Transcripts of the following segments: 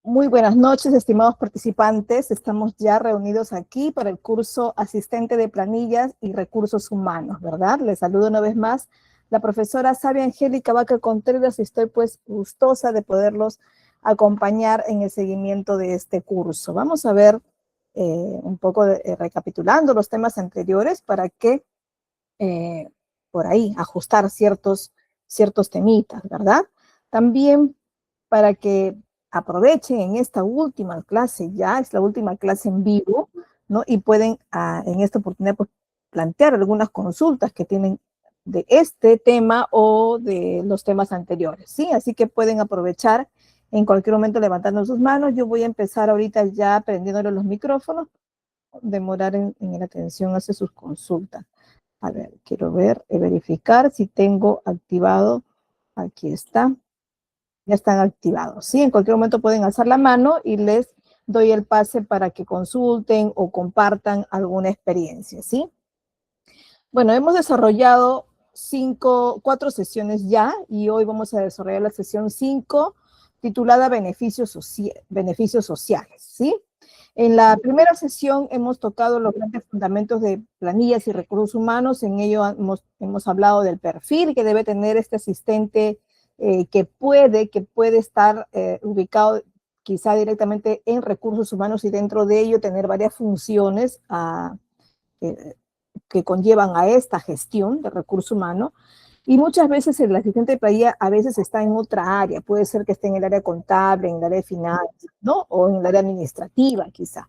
Muy buenas noches, estimados participantes. Estamos ya reunidos aquí para el curso Asistente de Planillas y Recursos Humanos, ¿verdad? Les saludo una vez más la profesora Sabia Angélica Vaca Contreras y estoy pues gustosa de poderlos acompañar en el seguimiento de este curso. Vamos a ver un poco recapitulando los temas anteriores para que por ahí ajustar ciertos temitas, ¿verdad? También para que aprovechen en esta última clase, ya es la última clase en vivo, ¿no? Y pueden en esta oportunidad pues, plantear algunas consultas que tienen de este tema o de los temas anteriores, ¿sí? Así que pueden aprovechar en cualquier momento levantando sus manos. Yo voy a empezar ahorita ya prendiéndole los micrófonos, demorar en la atención hacia sus consultas. A ver, quiero ver, verificar si tengo activado. Aquí está. Ya están activados, ¿sí? En cualquier momento pueden alzar la mano y les doy el pase para que consulten o compartan alguna experiencia, ¿sí? Bueno, hemos desarrollado 4 sesiones ya y hoy vamos a desarrollar la sesión 5 titulada Beneficios Sociales, ¿sí? En la primera sesión hemos tocado los grandes fundamentos de planillas y recursos humanos. En ello hemos hablado del perfil que debe tener este asistente que puede estar ubicado quizá directamente en recursos humanos y dentro de ello tener varias funciones que conllevan a esta gestión de recurso humano. Y muchas veces el asistente de planilla a veces está en otra área, puede ser que esté en el área contable, en el área de finanzas, ¿no? O en el área administrativa quizá.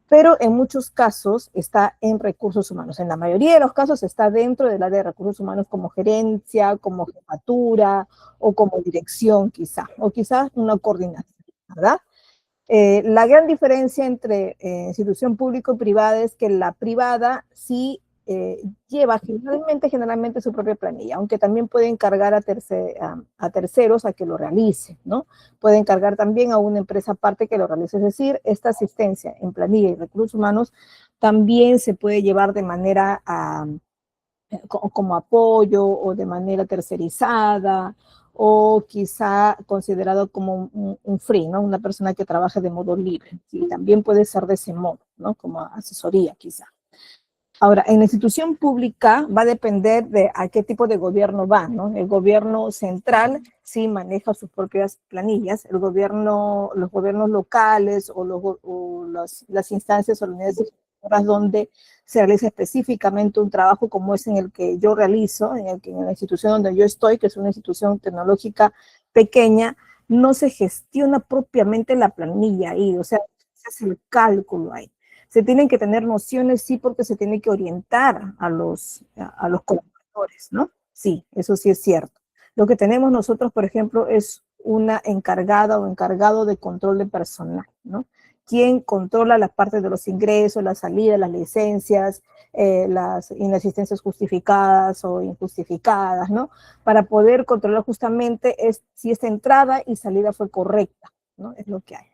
Pero en muchos casos está en recursos humanos. En la mayoría de los casos está dentro del área de recursos humanos como gerencia, como jefatura o como dirección quizá, o quizás una coordinación, ¿verdad? La gran diferencia entre institución pública y privada es que la privada sí lleva generalmente su propia planilla, aunque también puede encargar a terceros a que lo realicen, ¿no? Puede encargar también a una empresa aparte que lo realice. Es decir, esta asistencia en planilla y recursos humanos también se puede llevar de manera como apoyo o de manera tercerizada o quizá considerado como un free, ¿no? Una persona que trabaja de modo libre. Sí, también puede ser de ese modo, ¿no? Como asesoría quizá. Ahora, en la institución pública va a depender de a qué tipo de gobierno va, ¿no? El gobierno central sí maneja sus propias planillas, los gobiernos locales o las instancias o las unidades donde se realiza específicamente un trabajo como es en el que yo realizo, en la institución donde yo estoy, que es una institución tecnológica pequeña, no se gestiona propiamente la planilla ahí, o sea, se hace el cálculo ahí. Se tienen que tener nociones, sí, porque se tiene que orientar a los colaboradores, ¿no? Sí, eso sí es cierto. Lo que tenemos nosotros, por ejemplo, es una encargada o encargado de control de personal, ¿no? Quien controla las partes de los ingresos, las salidas, las licencias, las inasistencias justificadas o injustificadas, ¿no? Para poder controlar justamente si esta entrada y salida fue correcta, ¿no? Es lo que hay.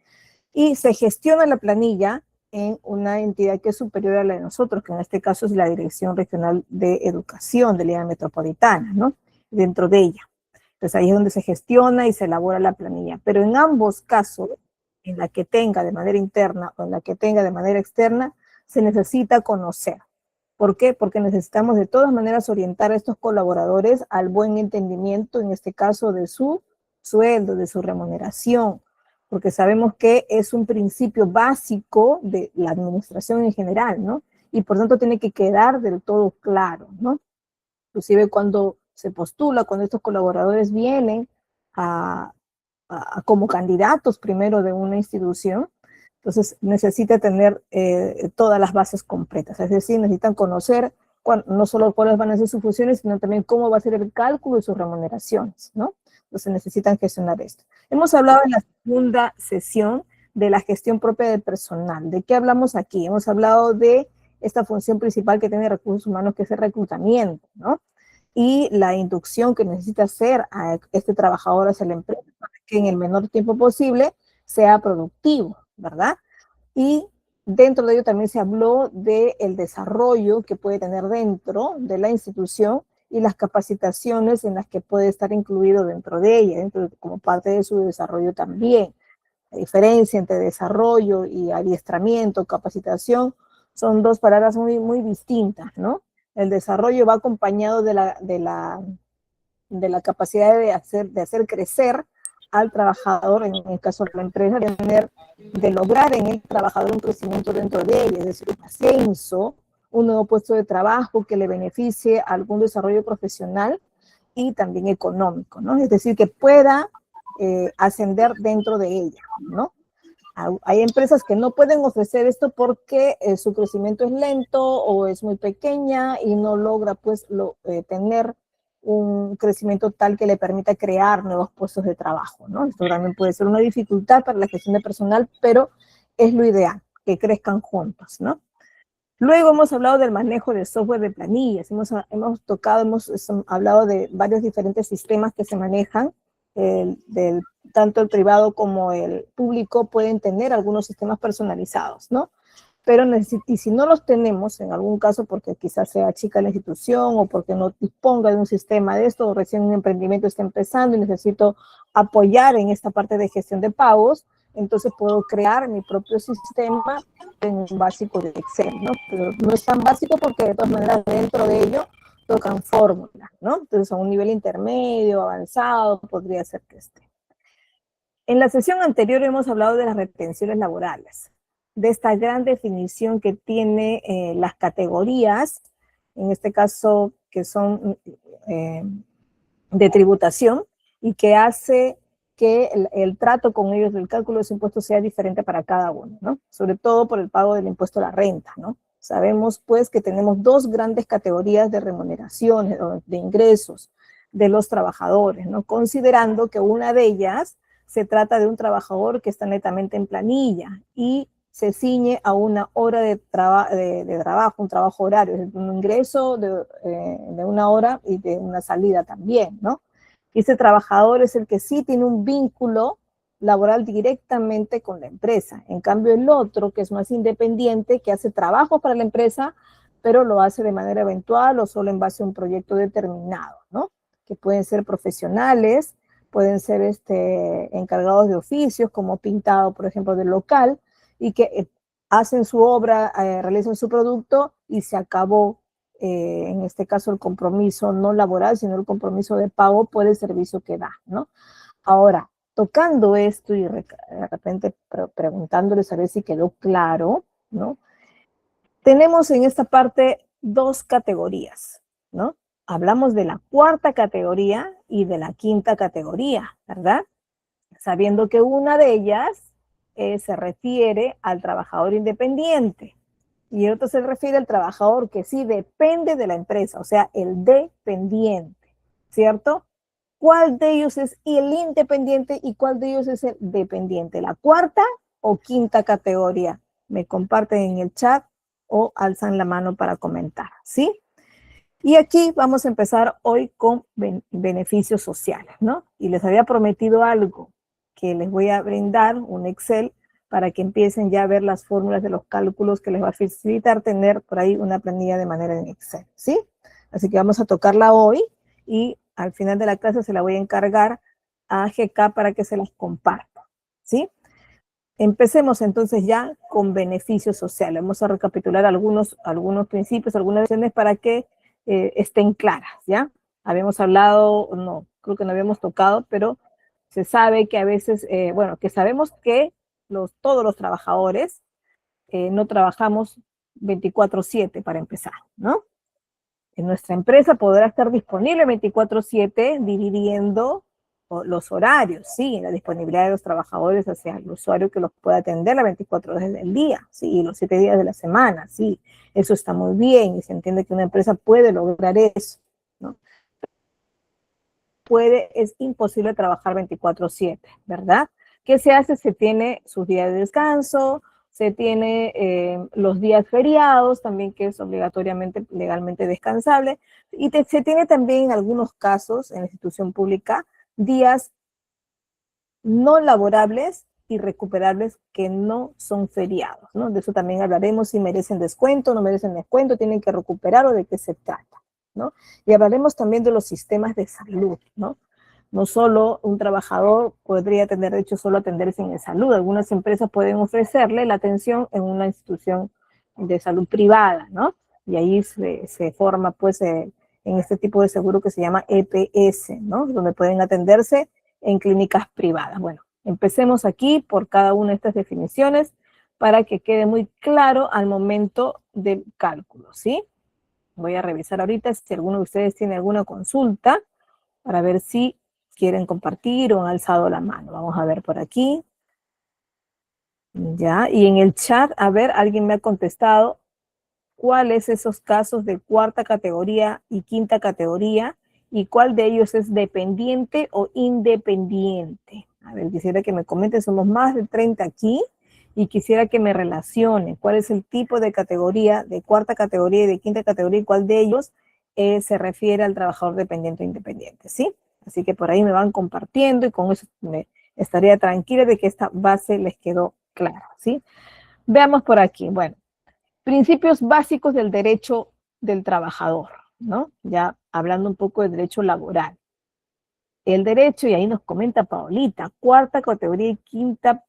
Y se gestiona la planilla en una entidad que es superior a la de nosotros, que en este caso es la Dirección Regional de Educación de la área metropolitana, ¿no? Dentro de ella. Entonces ahí es donde se gestiona y se elabora la planilla. Pero en ambos casos, en la que tenga de manera interna o en la que tenga de manera externa, se necesita conocer. ¿Por qué? Porque necesitamos de todas maneras orientar a estos colaboradores al buen entendimiento, en este caso de su sueldo, de su remuneración, porque sabemos que es un principio básico de la administración en general, ¿no? Y por tanto tiene que quedar del todo claro, ¿no? Inclusive cuando se postula, cuando estos colaboradores vienen como candidatos primero de una institución, entonces necesita tener todas las bases completas, es decir, necesitan conocer no solo cuáles van a ser sus funciones, sino también cómo va a ser el cálculo de sus remuneraciones, ¿no? Entonces necesitan gestionar esto. Hemos hablado en la segunda sesión de la gestión propia del personal. ¿De qué hablamos aquí? Hemos hablado de esta función principal que tiene recursos humanos, que es el reclutamiento, ¿no? Y la inducción que necesita hacer a este trabajador hacia la empresa para que en el menor tiempo posible sea productivo, ¿verdad? Y dentro de ello también se habló del desarrollo que puede tener dentro de la institución y las capacitaciones en las que puede estar incluido dentro de ella, como parte de su desarrollo también. La diferencia entre desarrollo y adiestramiento, capacitación, son dos palabras muy, muy distintas, ¿no? El desarrollo va acompañado de la capacidad de hacer crecer al trabajador, en el caso de la empresa, de lograr en el trabajador un crecimiento dentro de ella, es decir, un ascenso, un nuevo puesto de trabajo que le beneficie a algún desarrollo profesional y también económico, ¿no? Es decir, que pueda ascender dentro de ella, ¿no? Hay empresas que no pueden ofrecer esto porque su crecimiento es lento o es muy pequeña y no logra pues tener un crecimiento tal que le permita crear nuevos puestos de trabajo, ¿no? Esto también puede ser una dificultad para la gestión de personal, pero es lo ideal, que crezcan juntos, ¿no? Luego hemos hablado del manejo de software de planillas, hemos hablado de varios diferentes sistemas que se manejan, tanto el privado como el público pueden tener algunos sistemas personalizados, ¿no? Pero y si no los tenemos, en algún caso porque quizás sea chica la institución o porque no disponga de un sistema de esto, o recién un emprendimiento está empezando y necesito apoyar en esta parte de gestión de pagos, entonces puedo crear mi propio sistema en un básico de Excel, ¿no? Pero no es tan básico porque de todas maneras dentro de ello tocan fórmulas, ¿no? Entonces a un nivel intermedio, avanzado, podría ser que esté. En la sesión anterior hemos hablado de las retenciones laborales, de esta gran definición que tiene las categorías, en este caso que son de tributación, y que hace que el trato con ellos del cálculo de su impuesto sea diferente para cada uno, ¿no? Sobre todo por el pago del impuesto a la renta, ¿no? Sabemos pues que tenemos dos grandes categorías de remuneraciones, de ingresos de los trabajadores, ¿no? Considerando que una de ellas se trata de un trabajador que está netamente en planilla y se ciñe a una hora de trabajo, un trabajo horario, es un ingreso de una hora y de una salida también, ¿no? Y ese trabajador es el que sí tiene un vínculo laboral directamente con la empresa. En cambio, el otro, que es más independiente, que hace trabajo para la empresa, pero lo hace de manera eventual o solo en base a un proyecto determinado, ¿no? Que pueden ser profesionales, pueden ser encargados de oficios, como pintado, por ejemplo, del local, y que hacen su obra, realizan su producto y se acabó, en este caso, el compromiso no laboral, sino el compromiso de pago por el servicio que da, ¿no? Ahora, tocando esto y de repente preguntándoles a ver si quedó claro, ¿no? Tenemos en esta parte dos categorías, ¿no? Hablamos de la cuarta categoría y de la quinta categoría, ¿verdad? Sabiendo que una de ellas se refiere al trabajador independiente y el otro se refiere al trabajador que sí depende de la empresa, o sea, el dependiente, ¿cierto? ¿Cuál de ellos es el independiente y cuál de ellos es el dependiente? ¿La cuarta o quinta categoría? Me comparten en el chat o alzan la mano para comentar, ¿sí? Y aquí vamos a empezar hoy con beneficios sociales, ¿no? Y les había prometido algo, que les voy a brindar un Excel para que empiecen ya a ver las fórmulas de los cálculos que les va a facilitar tener por ahí una planilla de manera en Excel, ¿sí? Así que vamos a tocarla hoy y al final de la clase se la voy a encargar a GK para que se las comparta, ¿sí? Empecemos entonces ya con beneficios sociales. Vamos a recapitular algunos principios, algunas lecciones para que estén claras, ¿ya? Habíamos hablado, no, creo que no habíamos tocado, pero se sabe que a veces, bueno, que sabemos que todos los trabajadores no trabajamos 24/7 para empezar, ¿no? En nuestra empresa podrá estar disponible 24/7 dividiendo los horarios, sí, la disponibilidad de los trabajadores hacia el usuario que los pueda atender las 24 horas del día, sí, y los 7 días de la semana, sí, eso está muy bien y se entiende que una empresa puede lograr eso, ¿no? Es imposible trabajar 24/7, ¿verdad? ¿Qué se hace? Se tiene sus días de descanso, se tiene los días feriados, también que es obligatoriamente legalmente descansable, y se tiene también en algunos casos en la institución pública días no laborables y recuperables que no son feriados, ¿no? De eso también hablaremos, si merecen descuento, no merecen descuento, tienen que recuperar o de qué se trata, ¿no? Y hablaremos también de los sistemas de salud, ¿no? No solo un trabajador podría tener derecho solo a atenderse en salud. Algunas empresas pueden ofrecerle la atención en una institución de salud privada, ¿no? Y ahí se forma, pues, en este tipo de seguro que se llama EPS, ¿no? Donde pueden atenderse en clínicas privadas. Bueno, empecemos aquí por cada una de estas definiciones para que quede muy claro al momento del cálculo, ¿sí? Voy a revisar ahorita si alguno de ustedes tiene alguna consulta para ver si quieren compartir o han alzado la mano. Vamos a ver por aquí. Ya, y en el chat, a ver, alguien me ha contestado cuáles esos casos de cuarta categoría y quinta categoría y cuál de ellos es dependiente o independiente. A ver, quisiera que me comenten, somos más de 30 aquí y quisiera que me relacionen cuál es el tipo de categoría, de cuarta categoría y de quinta categoría y cuál de ellos se refiere al trabajador dependiente o independiente, ¿sí? Así que por ahí me van compartiendo y con eso me estaría tranquila de que esta base les quedó clara, ¿sí? Veamos por aquí, bueno, principios básicos del derecho del trabajador, ¿no? Ya hablando un poco de derecho laboral. El derecho, y ahí nos comenta Paulita, cuarta categoría y quinta,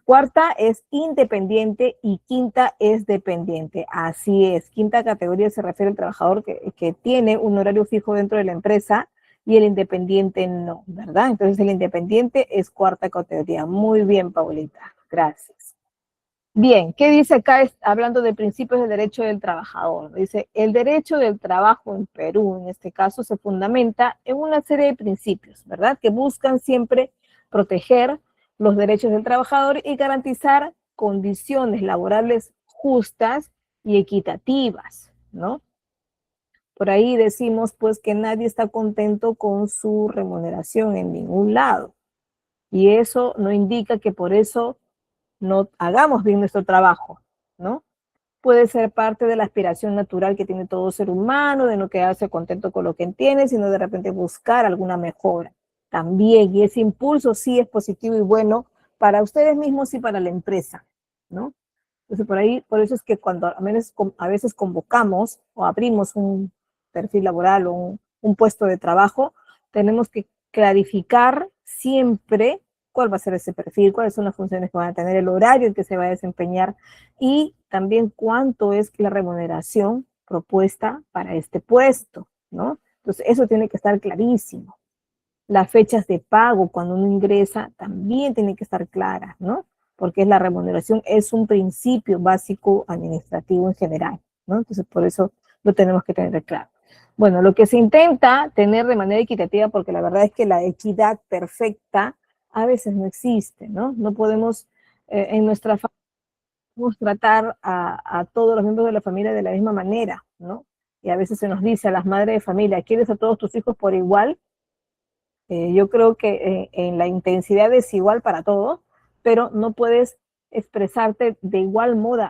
cuarta es independiente y quinta es dependiente. Así es, quinta categoría se refiere al trabajador que tiene un horario fijo dentro de la empresa y el independiente no, ¿verdad? Entonces el independiente es cuarta categoría. Muy bien, Paulita, gracias. Bien, ¿qué dice acá hablando de principios del derecho del trabajador? Dice, el derecho del trabajo en Perú, en este caso, se fundamenta en una serie de principios, ¿verdad? Que buscan siempre proteger los derechos del trabajador y garantizar condiciones laborales justas y equitativas, ¿no? Por ahí decimos, pues, que nadie está contento con su remuneración en ningún lado. Y eso no indica que por eso no hagamos bien nuestro trabajo, ¿no? Puede ser parte de la aspiración natural que tiene todo ser humano, de no quedarse contento con lo que tiene, sino de repente buscar alguna mejora también. Y ese impulso sí es positivo y bueno para ustedes mismos y para la empresa, ¿no? Entonces, por ahí, por eso es que cuando a veces convocamos o abrimos un perfil laboral o un puesto de trabajo, tenemos que clarificar siempre cuál va a ser ese perfil, cuáles son las funciones que van a tener, el horario en que se va a desempeñar y también cuánto es la remuneración propuesta para este puesto, ¿no? Entonces, eso tiene que estar clarísimo. Las fechas de pago cuando uno ingresa también tienen que estar claras, ¿no? Porque la remuneración es un principio básico administrativo en general, ¿no? Entonces, por eso lo tenemos que tener claro. Bueno, lo que se intenta tener de manera equitativa, porque la verdad es que la equidad perfecta a veces no existe, ¿no? No podemos en nuestra familia tratar a todos los miembros de la familia de la misma manera, ¿no? Y a veces se nos dice a las madres de familia, ¿quieres a todos tus hijos por igual? Yo creo que en la intensidad es igual para todos, pero no puedes expresarte de igual modo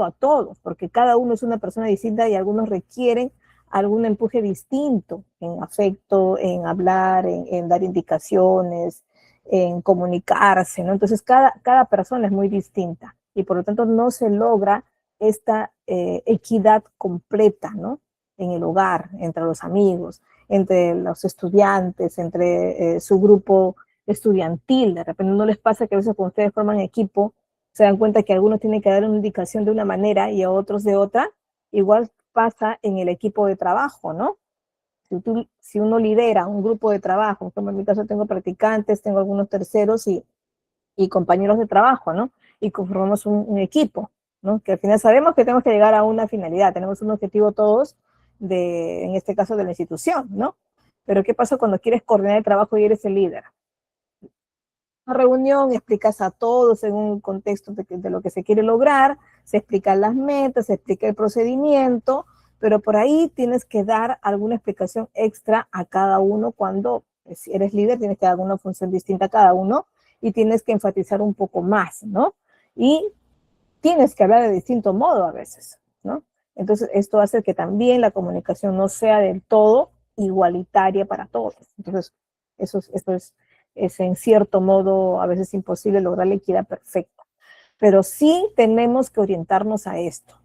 a todos, porque cada uno es una persona distinta y algunos requieren algún empuje distinto en afecto, en hablar, en dar indicaciones, en comunicarse, ¿no? Entonces cada persona es muy distinta y por lo tanto no se logra esta equidad completa, ¿no? En el hogar, entre los amigos, entre los estudiantes, entre su grupo estudiantil. De repente no les pasa que a veces cuando ustedes forman equipo, se dan cuenta que algunos tienen que dar una indicación de una manera y a otros de otra. Igual pasa en el equipo de trabajo, ¿no? Si uno lidera un grupo de trabajo, como en mi caso tengo practicantes, tengo algunos terceros y compañeros de trabajo, ¿no? Y conformamos un equipo, ¿no? Que al final sabemos que tenemos que llegar a una finalidad, tenemos un objetivo todos, en este caso de la institución, ¿no? Pero ¿qué pasa cuando quieres coordinar el trabajo y eres el líder? Una reunión, explicas a todos en un contexto de lo que se quiere lograr, se explican las metas, se explica el procedimiento, pero por ahí tienes que dar alguna explicación extra a cada uno cuando si eres líder tienes que dar una función distinta a cada uno y tienes que enfatizar un poco más, ¿no? Y tienes que hablar de distinto modo a veces, ¿no? Entonces, esto hace que también la comunicación no sea del todo igualitaria para todos. Entonces, esto es en cierto modo a veces imposible lograr la equidad perfecta. Pero sí tenemos que orientarnos a esto,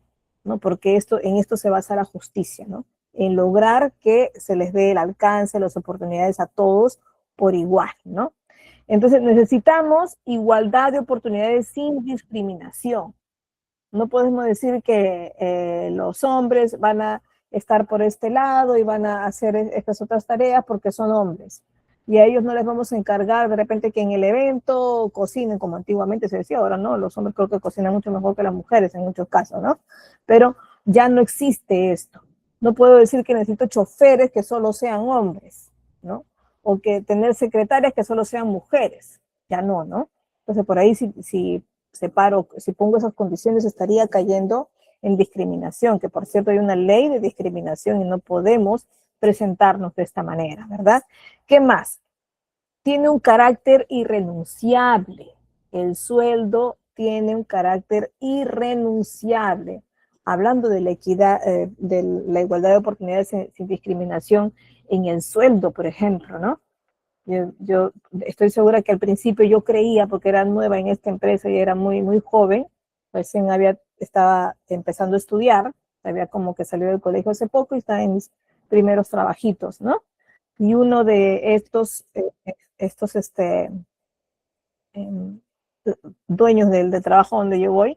¿no? Porque en esto se basa la justicia, ¿no? en lograr que se les dé el alcance, las oportunidades a todos por igual, ¿no? Entonces necesitamos igualdad de oportunidades sin discriminación. No podemos decir que los hombres van a estar por este lado y van a hacer estas otras tareas porque son hombres. Y a ellos no les vamos a encargar de repente que en el evento cocinen, como antiguamente se decía, ahora no, los hombres creo que cocinan mucho mejor que las mujeres en muchos casos, ¿no? Pero ya no existe esto. No puedo decir que necesito choferes que solo sean hombres, ¿no? O que tener secretarias que solo sean mujeres. Ya no, ¿no? Entonces por ahí si separo, si pongo esas condiciones, estaría cayendo en discriminación, que por cierto hay una ley de discriminación y no podemos presentarnos de esta manera, ¿verdad? ¿Qué más? Tiene un carácter irrenunciable. El sueldo tiene un carácter irrenunciable. Hablando de la equidad, de la igualdad de oportunidades sin discriminación en el sueldo, por ejemplo, ¿no? Yo estoy segura que al principio yo creía, porque era nueva en esta empresa y era muy joven, recién estaba empezando a estudiar, había como que salido del colegio hace poco y estaba en mis primeros trabajitos, ¿no? Y uno de estos eh, dueños del trabajo donde yo voy,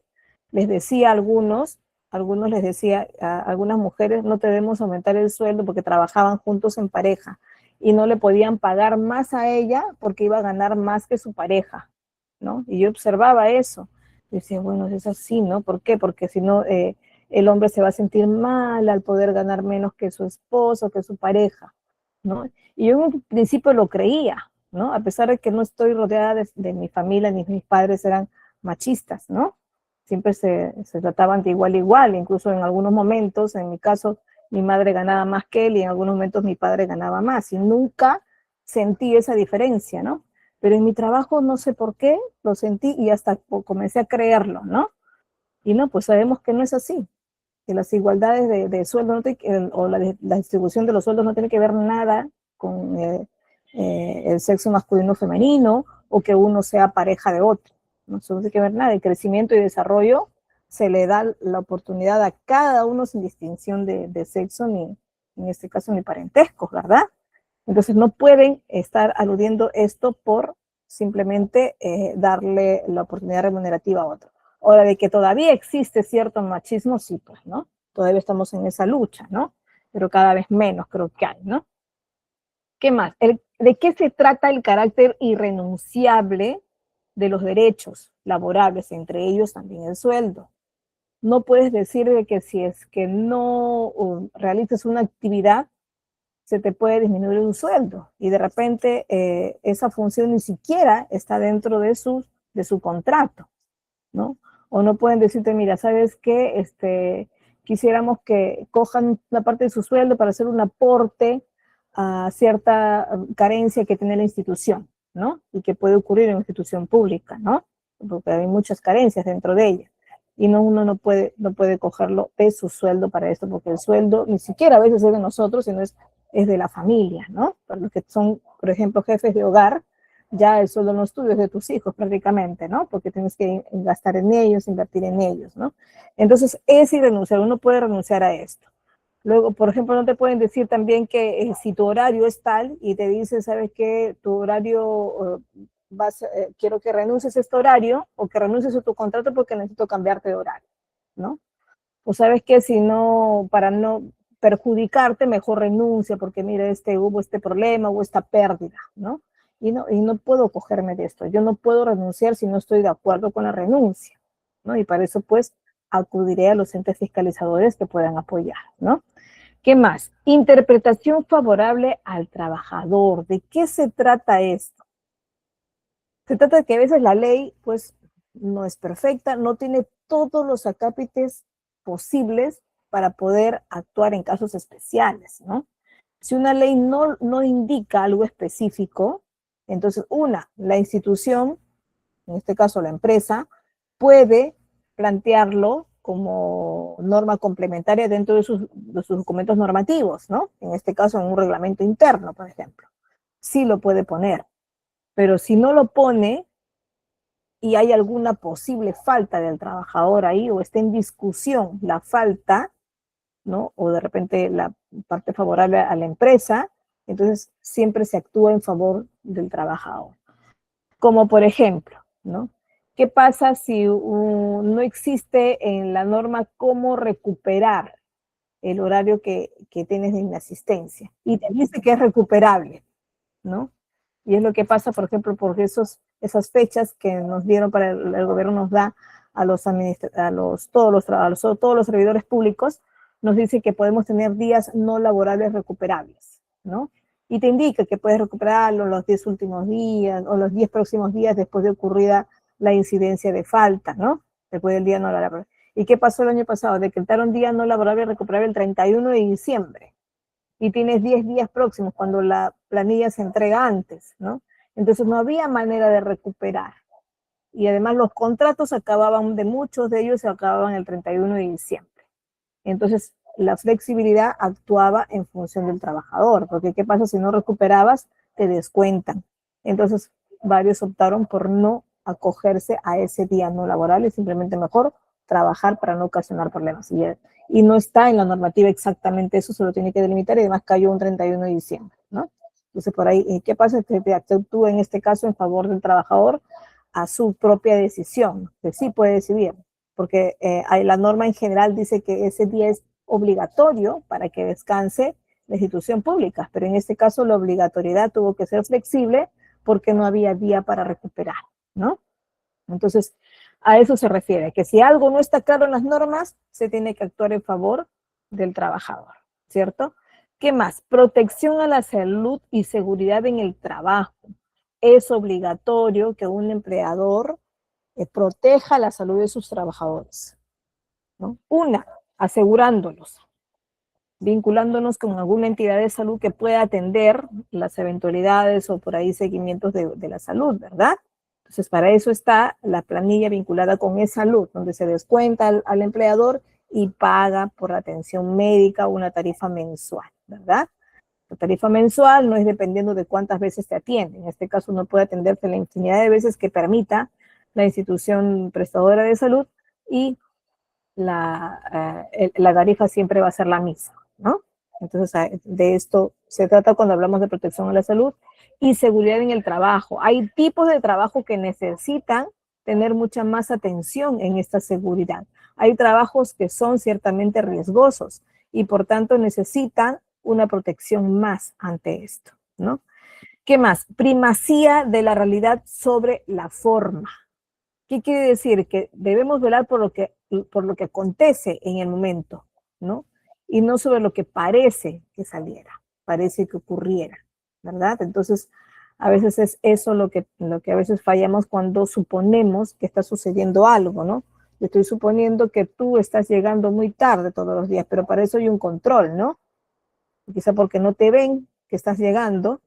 les decía a algunos les decía a algunas mujeres, no te debemos aumentar el sueldo porque trabajaban juntos en pareja y no le podían pagar más a ella porque iba a ganar más que su pareja, ¿no? Y yo observaba eso. Y decía, bueno, es así, ¿no? ¿Por qué? Porque si no, el hombre se va a sentir mal al poder ganar menos que su esposo, que su pareja, ¿no? Y yo en un principio lo creía, ¿no? A pesar de que no estoy rodeada de mi familia, ni mis padres eran machistas, ¿no? Siempre se trataban de igual a igual, incluso en algunos momentos, en mi caso, mi madre ganaba más que él y en algunos momentos mi padre ganaba más y nunca sentí esa diferencia, ¿no? Pero en mi trabajo no sé por qué lo sentí y hasta comencé a creerlo, ¿no? Y no, pues sabemos que no es así, que las igualdades de sueldo o la distribución de los sueldos no tiene que ver nada con el sexo masculino o femenino o que uno sea pareja de otro. No tiene que ver nada. El crecimiento y desarrollo se le da la oportunidad a cada uno sin distinción de sexo ni, en este caso, ni parentescos, ¿verdad? Entonces no pueden estar aludiendo esto por simplemente darle la oportunidad remunerativa a otro. Ahora, de que todavía existe cierto machismo, sí, pues, ¿no? Todavía estamos en esa lucha, ¿no? Pero cada vez menos creo que hay, ¿no? ¿Qué más? ¿De qué se trata el carácter irrenunciable de los derechos laborables, entre ellos también el sueldo? No puedes decir de que si es que no realizas una actividad, se te puede disminuir un sueldo y de repente esa función ni siquiera está dentro de su contrato, ¿no? O no pueden decirte, mira, ¿sabes qué? Quisiéramos que cojan una parte de su sueldo para hacer un aporte a cierta carencia que tiene la institución, ¿no? Y que puede ocurrir en una institución pública, ¿no? Porque hay muchas carencias dentro de ella. Y uno no puede cogerlo de su sueldo para esto, porque el sueldo ni siquiera a veces es de nosotros, sino es de la familia, ¿no? Para los que son, por ejemplo, jefes de hogar, ya el sueldo no es tuyo, es de tus hijos prácticamente, ¿no? Porque tienes que gastar en ellos, invertir en ellos, ¿no? Entonces, es irrenunciable, uno puede renunciar a esto. Luego, por ejemplo, no te pueden decir también que si tu horario es tal y te dicen, ¿sabes qué? Tu horario, quiero que renuncies a este horario o que renuncies a tu contrato porque necesito cambiarte de horario, ¿no? O sabes que si no, para no perjudicarte, mejor renuncia porque mira, hubo este problema, hubo esta pérdida, ¿no? Y no puedo cogerme de esto. Yo no puedo renunciar si no estoy de acuerdo con la renuncia, ¿no? Y para eso, pues, acudiré a los entes fiscalizadores que puedan apoyar, ¿no? ¿Qué más? Interpretación favorable al trabajador. ¿De qué se trata esto? Se trata de que a veces la ley, pues, no es perfecta, no tiene todos los acápites posibles para poder actuar en casos especiales, ¿no? Si una ley no indica algo específico, entonces la institución, en este caso la empresa, puede plantearlo como norma complementaria dentro de sus documentos normativos, ¿no? En este caso en un reglamento interno, por ejemplo. Sí lo puede poner, pero si no lo pone, y hay alguna posible falta del trabajador ahí o está en discusión la falta, ¿no? O de repente la parte favorable a la empresa, entonces siempre se actúa en favor del trabajador. Como por ejemplo, ¿no? ¿Qué pasa si no existe en la norma cómo recuperar el horario que tienes de inasistencia? Y te dice que es recuperable, ¿no? Y es lo que pasa, por ejemplo, por esas fechas que nos dieron para el gobierno nos da a todos los servidores públicos, nos dice que podemos tener días no laborables recuperables, ¿no? Y te indica que puedes recuperarlo los 10 últimos días o los 10 próximos días después de ocurrida la incidencia de falta, ¿no? Después del día no laborable. ¿Y qué pasó el año pasado? Decretaron día no laborable recuperable el 31 de diciembre y tienes 10 días próximos cuando la planilla se entrega antes, ¿no? Entonces no había manera de recuperar. Y además los contratos acababan, de muchos de ellos se acababan el 31 de diciembre. Entonces la flexibilidad actuaba en función del trabajador, porque ¿qué pasa si no recuperabas? Te descuentan. Entonces varios optaron por no acogerse a ese día no laboral y simplemente mejor trabajar para no ocasionar problemas. Y no está en la normativa exactamente eso, se lo tiene que delimitar y además cayó un 31 de diciembre, ¿no? Entonces por ahí, ¿qué pasa? Que te actúa en este caso en favor del trabajador a su propia decisión, que sí puede decidir, porque la norma en general dice que ese día es obligatorio para que descanse la institución pública, pero en este caso la obligatoriedad tuvo que ser flexible porque no había día para recuperar, ¿no? Entonces, a eso se refiere, que si algo no está claro en las normas, se tiene que actuar en favor del trabajador, ¿cierto? ¿Qué más? Protección a la salud y seguridad en el trabajo. Es obligatorio que un empleador proteja la salud de sus trabajadores, ¿no? Una, asegurándolos, vinculándonos con alguna entidad de salud que pueda atender las eventualidades o por ahí seguimientos de la salud, ¿verdad? Entonces, para eso está la planilla vinculada con e-salud, donde se descuenta al empleador y paga por atención médica una tarifa mensual, ¿verdad? La tarifa mensual no es dependiendo de cuántas veces te atienden. En este caso, uno puede atenderte la infinidad de veces que permita la institución prestadora de salud y la tarifa siempre va a ser la misma, ¿no? Entonces, de esto se trata cuando hablamos de protección a la salud y seguridad en el trabajo. Hay tipos de trabajo que necesitan tener mucha más atención en esta seguridad. Hay trabajos que son ciertamente riesgosos y por tanto necesitan una protección más ante esto, ¿no? ¿Qué más? Primacía de la realidad sobre la forma. ¿Qué quiere decir? Que debemos velar por lo que acontece en el momento, ¿no? Y no sobre lo que parece que saliera, parece que ocurriera, ¿verdad? Entonces, a veces es eso lo que a veces fallamos cuando suponemos que está sucediendo algo, ¿no? Yo estoy suponiendo que tú estás llegando muy tarde todos los días, pero para eso hay un control, ¿no? Quizá porque no te ven que estás llegando,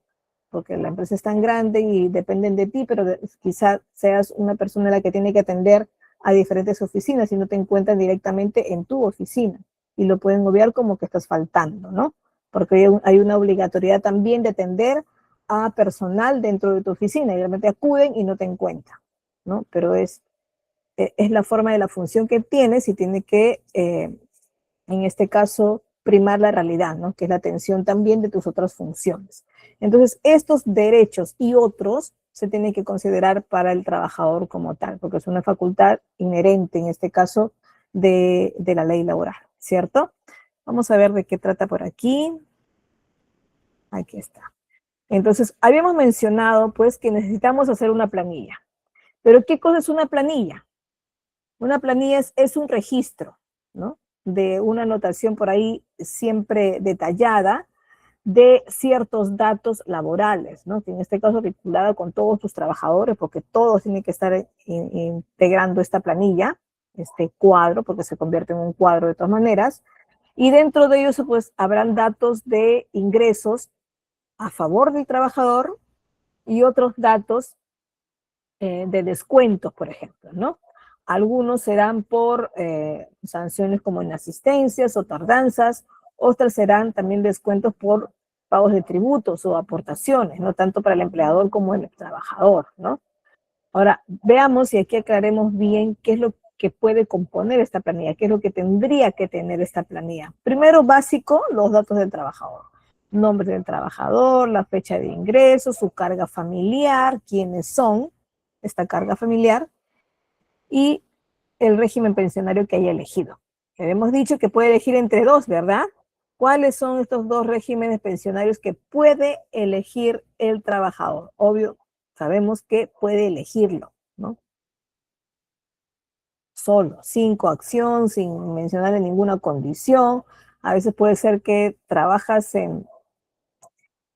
porque la empresa es tan grande y dependen de ti, pero quizá seas una persona la que tiene que atender a diferentes oficinas y no te encuentran directamente en tu oficina y lo pueden obviar como que estás faltando, ¿no? Porque hay una obligatoriedad también de atender a personal dentro de tu oficina y realmente acuden y no te encuentran, ¿no? Pero es la forma de la función que tienes y tiene que, en este caso, primar la realidad, ¿no? Que es la atención también de tus otras funciones. Entonces, estos derechos y otros se tienen que considerar para el trabajador como tal, porque es una facultad inherente, en este caso, de la ley laboral, ¿cierto? Vamos a ver de qué trata por aquí. Aquí está. Entonces, habíamos mencionado, pues, que necesitamos hacer una planilla. ¿Pero qué cosa es una planilla? Una planilla es un registro, ¿no? De una anotación por ahí siempre detallada de ciertos datos laborales, ¿no? Que en este caso vinculada con todos tus trabajadores, porque todos tienen que estar integrando esta planilla, este cuadro, porque se convierte en un cuadro de todas maneras, y dentro de ellos pues habrán datos de ingresos a favor del trabajador y otros datos de descuentos, por ejemplo, ¿no? Algunos serán por sanciones como inasistencias o tardanzas, otras serán también descuentos por pagos de tributos o aportaciones, no tanto para el empleador como el trabajador, ¿no? Ahora, veamos y aquí aclaremos bien qué que puede componer esta planilla, qué es lo que tendría que tener esta planilla. Primero, básico, los datos del trabajador. Nombre del trabajador, la fecha de ingreso, su carga familiar, quiénes son, esta carga familiar, y el régimen pensionario que haya elegido. Hemos dicho que puede elegir entre dos, ¿verdad? ¿Cuáles son estos dos regímenes pensionarios que puede elegir el trabajador? Obvio, sabemos que puede elegirlo, ¿no? Solo, sin coacción, sin mencionar en ninguna condición. A veces puede ser que trabajas en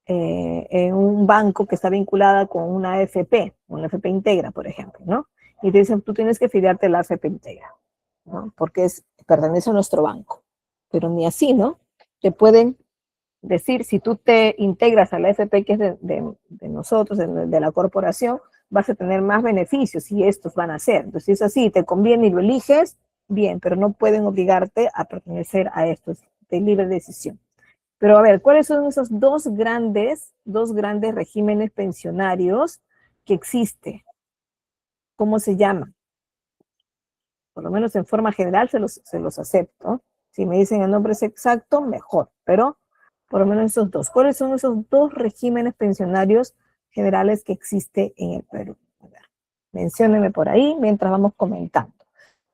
un banco que está vinculada con una AFP Integra, por ejemplo, ¿no? Y te dicen, tú tienes que filiarte a la AFP Integra, ¿no? Porque pertenece a nuestro banco. Pero ni así, ¿no? Te pueden decir, si tú te integras a la AFP que es de nosotros, de la corporación, vas a tener más beneficios y estos van a ser. Entonces, si es así, te conviene y lo eliges, bien, pero no pueden obligarte a pertenecer a estos de libre decisión. Pero a ver, ¿cuáles son esos dos grandes regímenes pensionarios que existe? ¿Cómo se llaman? Por lo menos en forma general se los acepto. Si me dicen el nombre exacto, mejor, pero por lo menos esos dos. ¿Cuáles son esos dos regímenes pensionarios generales que existe en el Perú? A ver, menciónenme por ahí mientras vamos comentando.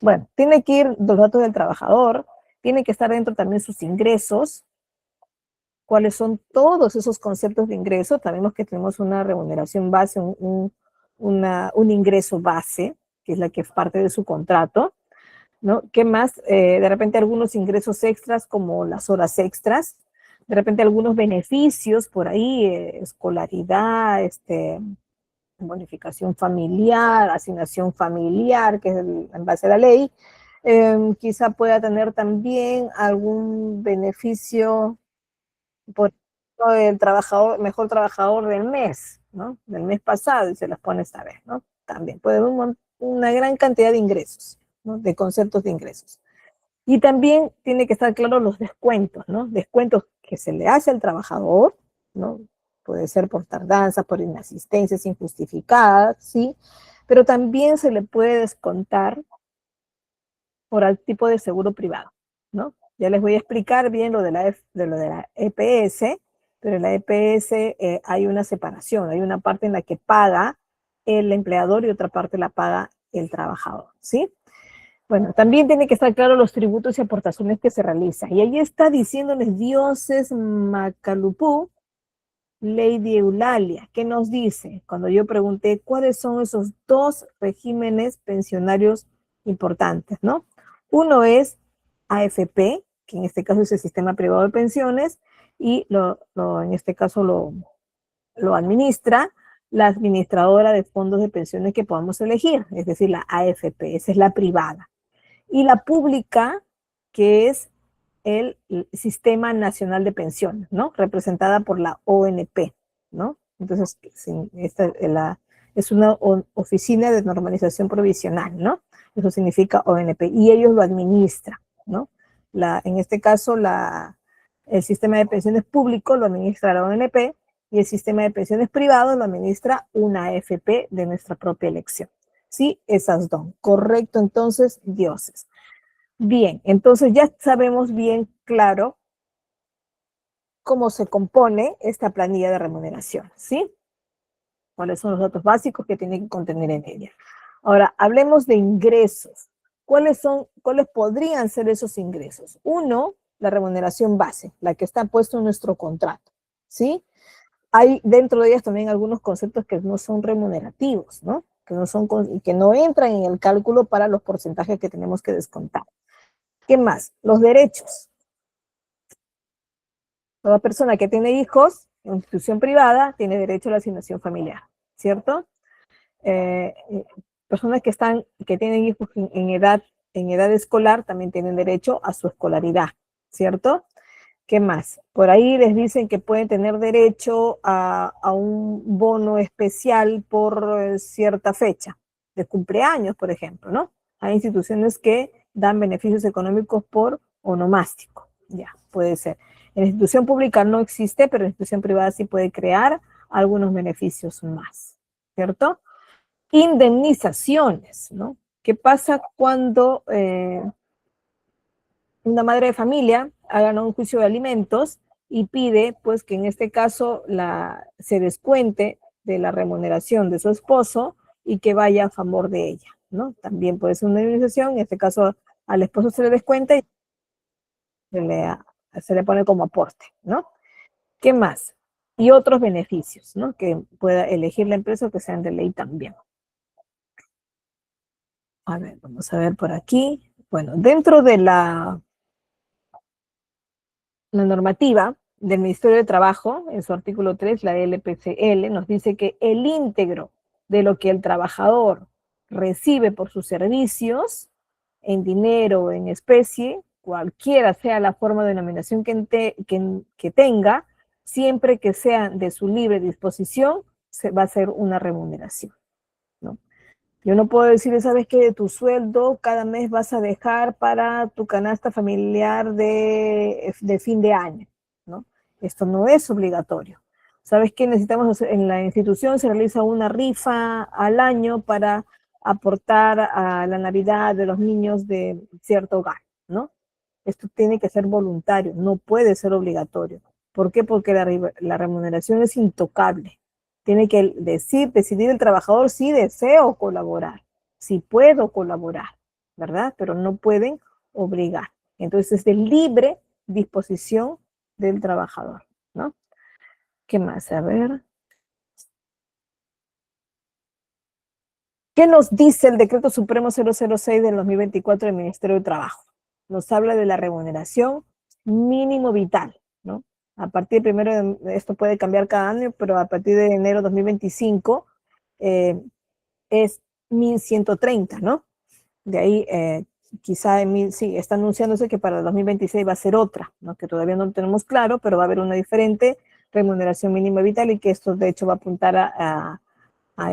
Bueno, tiene que ir los datos del trabajador, tiene que estar dentro también sus ingresos, cuáles son todos esos conceptos de ingreso. Sabemos que tenemos una remuneración base, un ingreso base, que es la que es parte de su contrato, ¿no? ¿Qué más? De repente algunos ingresos extras como las horas extras, de repente algunos beneficios por ahí, escolaridad, bonificación familiar, asignación familiar, que es en base a la ley. Quizá pueda tener también algún beneficio por el trabajador, mejor trabajador del mes, ¿no? Del mes pasado, y se las pone esta vez, ¿no? También puede haber una gran cantidad de ingresos, ¿no? De conceptos de ingresos. Y también tiene que estar claro los descuentos, ¿no? Descuentos que se le hace al trabajador, ¿no? Puede ser por tardanza, por inasistencias injustificadas, ¿sí? Pero también se le puede descontar por el tipo de seguro privado, ¿no? Ya les voy a explicar bien lo de la EPS, pero en la EPS hay una separación, hay una parte en la que paga el empleador y otra parte la paga el trabajador, ¿sí? Bueno, también tiene que estar claro los tributos y aportaciones que se realizan. Y ahí está diciéndoles Dioses Macalupú, Lady Eulalia. ¿Qué nos dice? Cuando yo pregunté cuáles son esos dos regímenes pensionarios importantes, ¿no? Uno es AFP, que en este caso es el sistema privado de pensiones, y en este caso lo administra la administradora de fondos de pensiones que podamos elegir, es decir, la AFP, esa es la privada. Y la pública, que es el Sistema Nacional de Pensiones, ¿no? Representada por la ONP, ¿no? Entonces, es una oficina de normalización provisional, ¿no? Eso significa ONP, y ellos lo administran, ¿no? En este caso, el sistema de pensiones público lo administra la ONP y el sistema de pensiones privado lo administra una AFP de nuestra propia elección. Sí, esas dos. Correcto, entonces, dioses. Bien, entonces ya sabemos bien claro cómo se compone esta planilla de remuneración, ¿sí? Cuáles son los datos básicos que tiene que contener en ella. Ahora, hablemos de ingresos. ¿Cuáles podrían ser esos ingresos? Uno, la remuneración base, la que está puesta en nuestro contrato, ¿sí? Hay dentro de ellas también algunos conceptos que no son remunerativos, ¿no? Que no entran en el cálculo para los porcentajes que tenemos que descontar. ¿Qué más? Los derechos. Toda persona que tiene hijos en institución privada tiene derecho a la asignación familiar, ¿cierto? Eh, personas que tienen hijos en edad escolar también tienen derecho a su escolaridad, ¿cierto? ¿Qué más? Por ahí les dicen que pueden tener derecho a un bono especial por cierta fecha, de cumpleaños, por ejemplo, ¿no? Hay instituciones que dan beneficios económicos por onomástico, ya, puede ser. En la institución pública no existe, pero en la institución privada sí puede crear algunos beneficios más, ¿cierto? Indemnizaciones, ¿no? ¿Qué pasa cuando una madre de familia haga un juicio de alimentos y pide, pues, que en este caso se descuente de la remuneración de su esposo y que vaya a favor de ella, ¿no? También puede ser una indemnización, en este caso al esposo se le descuenta y se le pone como aporte, ¿no? ¿Qué más? Y otros beneficios, ¿no? Que pueda elegir la empresa o que sean de ley también. A ver, vamos a ver por aquí. Bueno, dentro de la normativa del Ministerio de Trabajo, en su artículo 3, la LPCL, nos dice que el íntegro de lo que el trabajador recibe por sus servicios, en dinero o en especie, cualquiera sea la forma de denominación que tenga, siempre que sea de su libre disposición, va a ser una remuneración, ¿no? Yo no puedo decir, ¿sabes qué? De tu sueldo cada mes vas a dejar para tu canasta familiar de fin de año, ¿no? Esto no es obligatorio. ¿Sabes qué? Necesitamos hacer, en la institución se realiza una rifa al año para aportar a la Navidad de los niños de cierto hogar, ¿no? Esto tiene que ser voluntario, no puede ser obligatorio. ¿Por qué? Porque la remuneración es intocable. Tiene que decidir el trabajador si deseo colaborar, si puedo colaborar, ¿verdad? Pero no pueden obligar. Entonces es de libre disposición del trabajador, ¿no? ¿Qué más? A ver. ¿Qué nos dice el Decreto Supremo 006 del 2024 del Ministerio de Trabajo? Nos habla de la remuneración mínimo vital, ¿no? A partir de primero, esto puede cambiar cada año, pero a partir de enero de 2025 es 1.130, ¿no? De ahí quizá sí, está anunciándose que para el 2026 va a ser otra, ¿no? Que todavía no lo tenemos claro, pero va a haber una diferente remuneración mínima vital y que esto de hecho va a apuntar a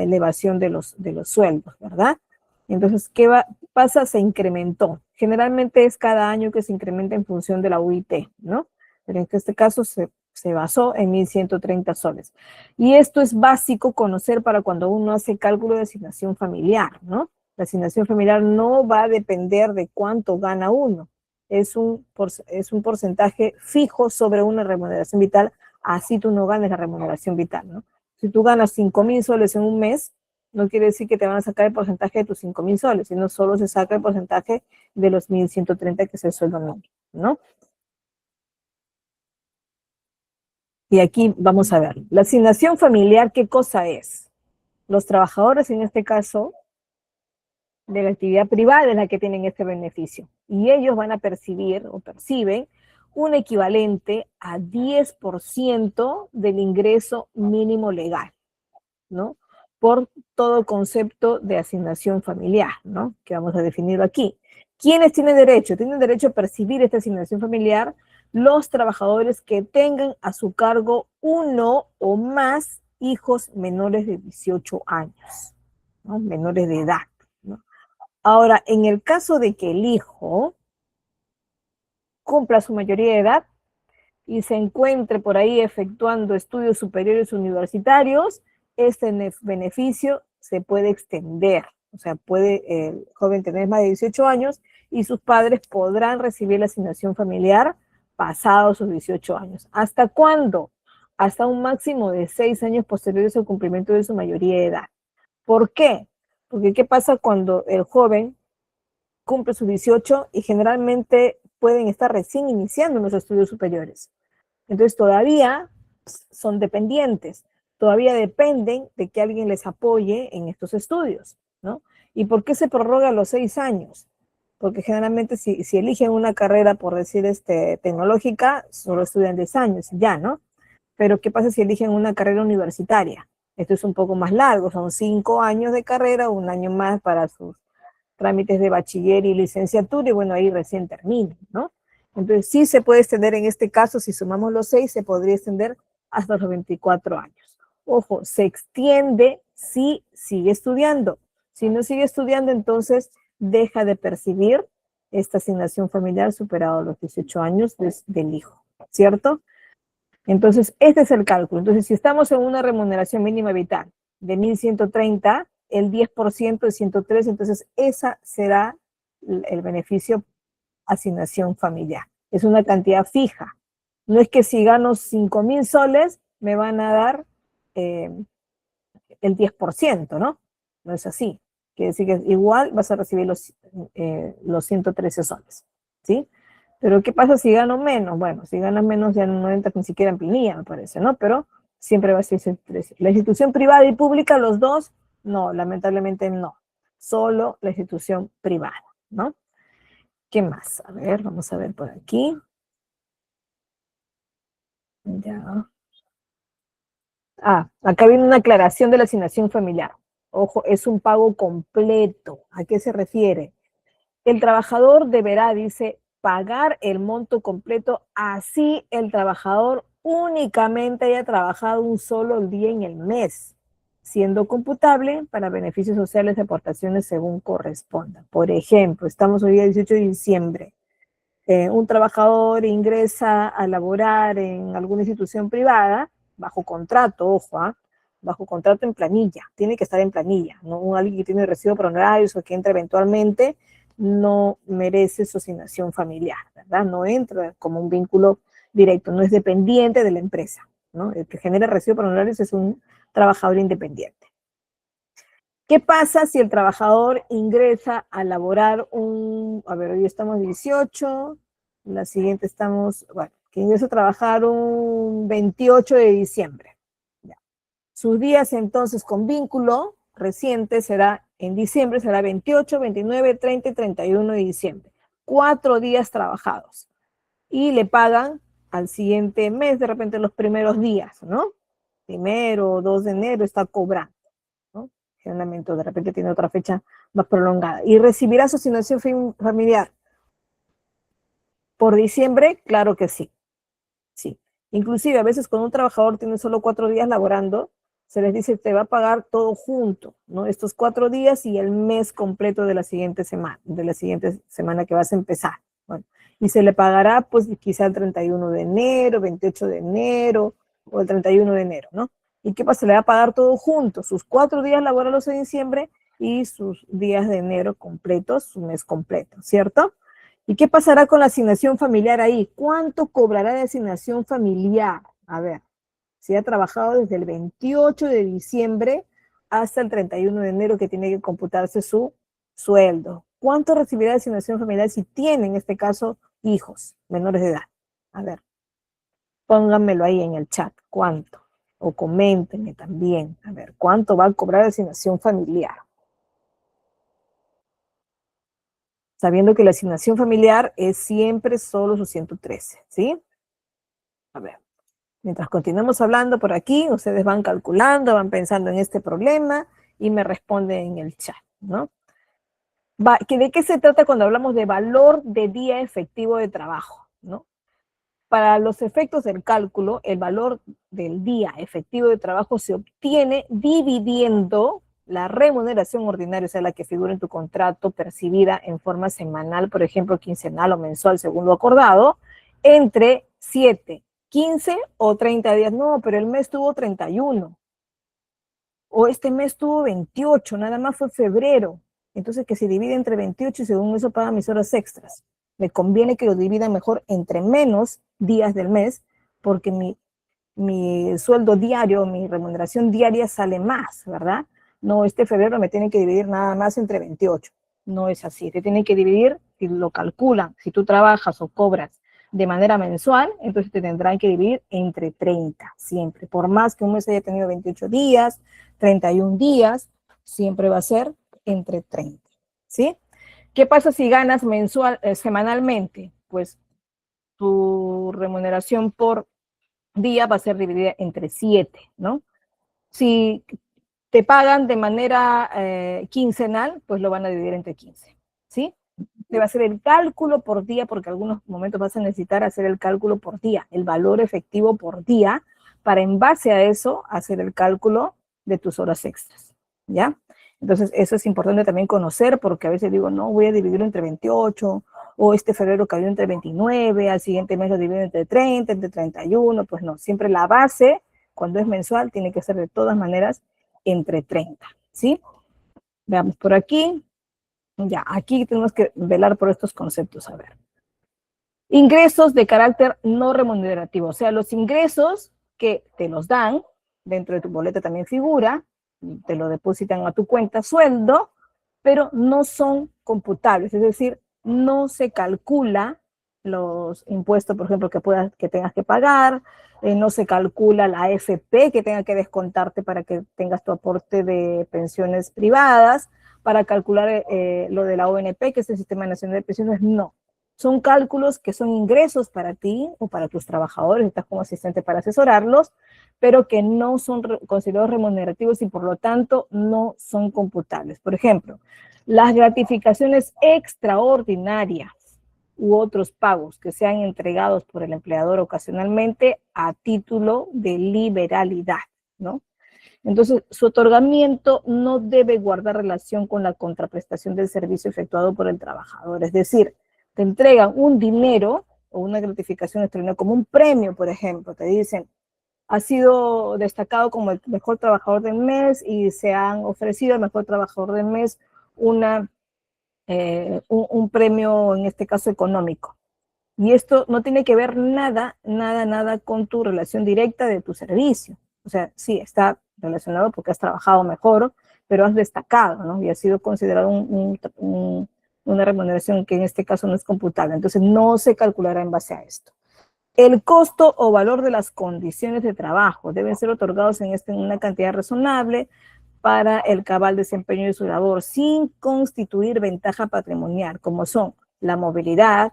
elevación de los sueldos, ¿verdad? Entonces, pasa? Se incrementó. Generalmente es cada año que se incrementa en función de la UIT, ¿no? Pero en este caso se basó en 1.130 soles. Y esto es básico conocer para cuando uno hace cálculo de asignación familiar, ¿no? La asignación familiar no va a depender de cuánto gana uno. Es un porcentaje fijo sobre una remuneración vital, así tú no ganes la remuneración vital, ¿no? Si tú ganas 5.000 soles en un mes, no quiere decir que te van a sacar el porcentaje de tus 5.000 soles, sino solo se saca el porcentaje de los 1.130 que es el sueldo mínimo, ¿no? Y aquí vamos a ver, la asignación familiar, ¿qué cosa es? Los trabajadores, en este caso, de la actividad privada es la que tienen este beneficio. Y ellos van a percibir o perciben un equivalente a 10% del ingreso mínimo legal, ¿no? Por todo concepto de asignación familiar, ¿no? Que vamos a definirlo aquí. ¿Quiénes tienen derecho? Tienen derecho a percibir esta asignación familiar los trabajadores que tengan a su cargo uno o más hijos menores de 18 años, ¿no? Menores de edad, ¿no? Ahora, en el caso de que el hijo cumpla su mayoría de edad y se encuentre por ahí efectuando estudios superiores universitarios, este beneficio se puede extender. O sea, puede el joven tener más de 18 años y sus padres podrán recibir la asignación familiar pasados sus 18 años. ¿Hasta cuándo? Hasta un máximo de 6 años posteriores al cumplimiento de su mayoría de edad. ¿Por qué? Porque ¿qué pasa cuando el joven cumple sus 18 y generalmente pueden estar recién iniciando los estudios superiores? Entonces todavía son dependientes, todavía dependen de que alguien les apoye en estos estudios, ¿no? ¿Y por qué se prorroga los 6 años? Porque generalmente si eligen una carrera, por decir, tecnológica, solo estudian 10 años, ya, ¿no? Pero ¿qué pasa si eligen una carrera universitaria? Esto es un poco más largo, son 5 años de carrera, un año más para sus trámites de bachiller y licenciatura, y bueno, ahí recién termina, ¿no? Entonces sí se puede extender en este caso, si sumamos los 6, se podría extender hasta los 24 años. Ojo, se extiende si sigue estudiando. Si no sigue estudiando, entonces deja de percibir esta asignación familiar superado los 18 años del hijo, ¿cierto? Entonces, este es el cálculo. Entonces, si estamos en una remuneración mínima vital de 1.130, el 10% de 113, entonces esa será el beneficio asignación familiar. Es una cantidad fija. No es que si gano 5.000 soles me van a dar el 10%, ¿no? No es así. Quiere decir que igual vas a recibir los 113 soles, ¿sí? Pero ¿qué pasa si gano menos? Bueno, si ganas menos ya no entras ni siquiera en planilla, me parece, ¿no? Pero siempre va a ser 113. La institución privada y pública, los dos, no, lamentablemente no. Solo la institución privada, ¿no? ¿Qué más? A ver, vamos a ver por aquí. Ya. Acá viene una aclaración de la asignación familiar. Ojo, es un pago completo. ¿A qué se refiere? El trabajador deberá, dice, pagar el monto completo, así el trabajador únicamente haya trabajado un solo día en el mes, siendo computable para beneficios sociales y aportaciones según corresponda. Por ejemplo, estamos hoy día 18 de diciembre. Un trabajador ingresa a laborar en alguna institución privada, bajo contrato, ojo, bajo contrato en planilla, tiene que estar en planilla, no alguien que tiene recibo por honorarios o que entra eventualmente, no merece su asignación familiar, ¿verdad? No entra como un vínculo directo, no es dependiente de la empresa, ¿no? El que genera recibo por honorarios es un trabajador independiente. ¿Qué pasa si el trabajador ingresa a laborar a ver, hoy estamos 18, la siguiente estamos, bueno, que ingresa a trabajar un 28 de diciembre. Ya. Sus días entonces con vínculo reciente será, en diciembre será 28, 29, 30 y 31 de diciembre. 4 días trabajados. Y le pagan al siguiente mes, de repente los primeros días, ¿no? Primero o 2 de enero está cobrando, ¿no? Generalmente, de repente tiene otra fecha más prolongada. ¿Y recibirá su asignación familiar por diciembre? Claro que sí, sí. Inclusive a veces cuando un trabajador tiene solo 4 días laborando, se les dice te va a pagar todo junto, ¿no? Estos 4 días y el mes completo de la siguiente semana que vas a empezar. Bueno, y se le pagará pues quizá el 31 de enero, 28 de enero o el 31 de enero, ¿no? ¿Y qué pasa? Le va a pagar todo junto, sus 4 días laborales de diciembre y sus días de enero completos, su mes completo, ¿cierto? ¿Y qué pasará con la asignación familiar ahí? ¿Cuánto cobrará de asignación familiar? A ver, si ha trabajado desde el 28 de diciembre hasta el 31 de enero que tiene que computarse su sueldo. ¿Cuánto recibirá de asignación familiar si tiene, en este caso, hijos menores de edad? A ver, pónganmelo ahí en el chat. ¿Cuánto? O coméntenme también. A ver, ¿cuánto va a cobrar de asignación familiar? Sabiendo que la asignación familiar es siempre solo su 113, ¿sí? A ver, mientras continuamos hablando por aquí, ustedes van calculando, van pensando en este problema y me responden en el chat, ¿no? ¿De qué se trata cuando hablamos de valor de día efectivo de trabajo, ¿no? Para los efectos del cálculo, el valor del día efectivo de trabajo se obtiene dividiendo la remuneración ordinaria, o sea, la que figura en tu contrato, percibida en forma semanal, por ejemplo, quincenal o mensual, según lo acordado, entre 7, 15 o 30 días. No, pero el mes tuvo 31. O este mes tuvo 28, nada más fue febrero. Entonces, que se divide entre 28 y según eso paga mis horas extras. Me conviene que lo dividan mejor entre menos días del mes, porque mi sueldo diario, mi remuneración diaria sale más, ¿verdad? No, este febrero me tienen que dividir nada más entre 28. No es así, te tienen que dividir, si lo calculan, si tú trabajas o cobras de manera mensual, entonces te tendrán que dividir entre 30, siempre. Por más que un mes haya tenido 28 días, 31 días, siempre va a ser entre 30, ¿sí? ¿Qué pasa si ganas semanalmente? Pues tu remuneración por día va a ser dividida entre 7, ¿no? Si te pagan de manera quincenal, pues lo van a dividir entre 15, ¿sí? Te va a hacer el cálculo por día, porque en algunos momentos vas a necesitar hacer el cálculo por día, el valor efectivo por día, para en base a eso hacer el cálculo de tus horas extras, ¿ya? Entonces, eso es importante también conocer, porque a veces digo, no, voy a dividirlo entre 28, o este febrero cayó entre 29, al siguiente mes lo divido entre 30, entre 31, pues no, siempre la base, cuando es mensual, tiene que ser de todas maneras entre 30, ¿sí? Veamos por aquí. Ya, aquí tenemos que velar por estos conceptos. A ver. Ingresos de carácter no remunerativo, o sea, los ingresos que te los dan, dentro de tu boleta también figura, te lo depositan a tu cuenta sueldo, pero no son computables, es decir, no se calcula los impuestos, por ejemplo, que tengas que pagar, no se calcula la AFP que tenga que descontarte para que tengas tu aporte de pensiones privadas, para calcular lo de la ONP, que es el Sistema Nacional de Pensiones, no. Son cálculos que son ingresos para ti o para tus trabajadores, estás como asistente para asesorarlos, pero que no son considerados remunerativos y por lo tanto no son computables. Por ejemplo, las gratificaciones extraordinarias u otros pagos que sean entregados por el empleador ocasionalmente a título de liberalidad, ¿no? Entonces, su otorgamiento no debe guardar relación con la contraprestación del servicio efectuado por el trabajador. Es decir, te entregan un dinero o una gratificación extraordinaria como un premio, por ejemplo. Te dicen, ha sido destacado como el mejor trabajador del mes y se han ofrecido al mejor trabajador del mes un premio, en este caso económico. Y esto no tiene que ver nada con tu relación directa de tu servicio. O sea, sí, está relacionado porque has trabajado mejor, pero has destacado, ¿no? Y ha sido considerado una remuneración que en este caso no es computable. Entonces, no se calculará en base a esto. El costo o valor de las condiciones de trabajo deben ser otorgados en una cantidad razonable para el cabal desempeño de su labor, sin constituir ventaja patrimonial, como son la movilidad,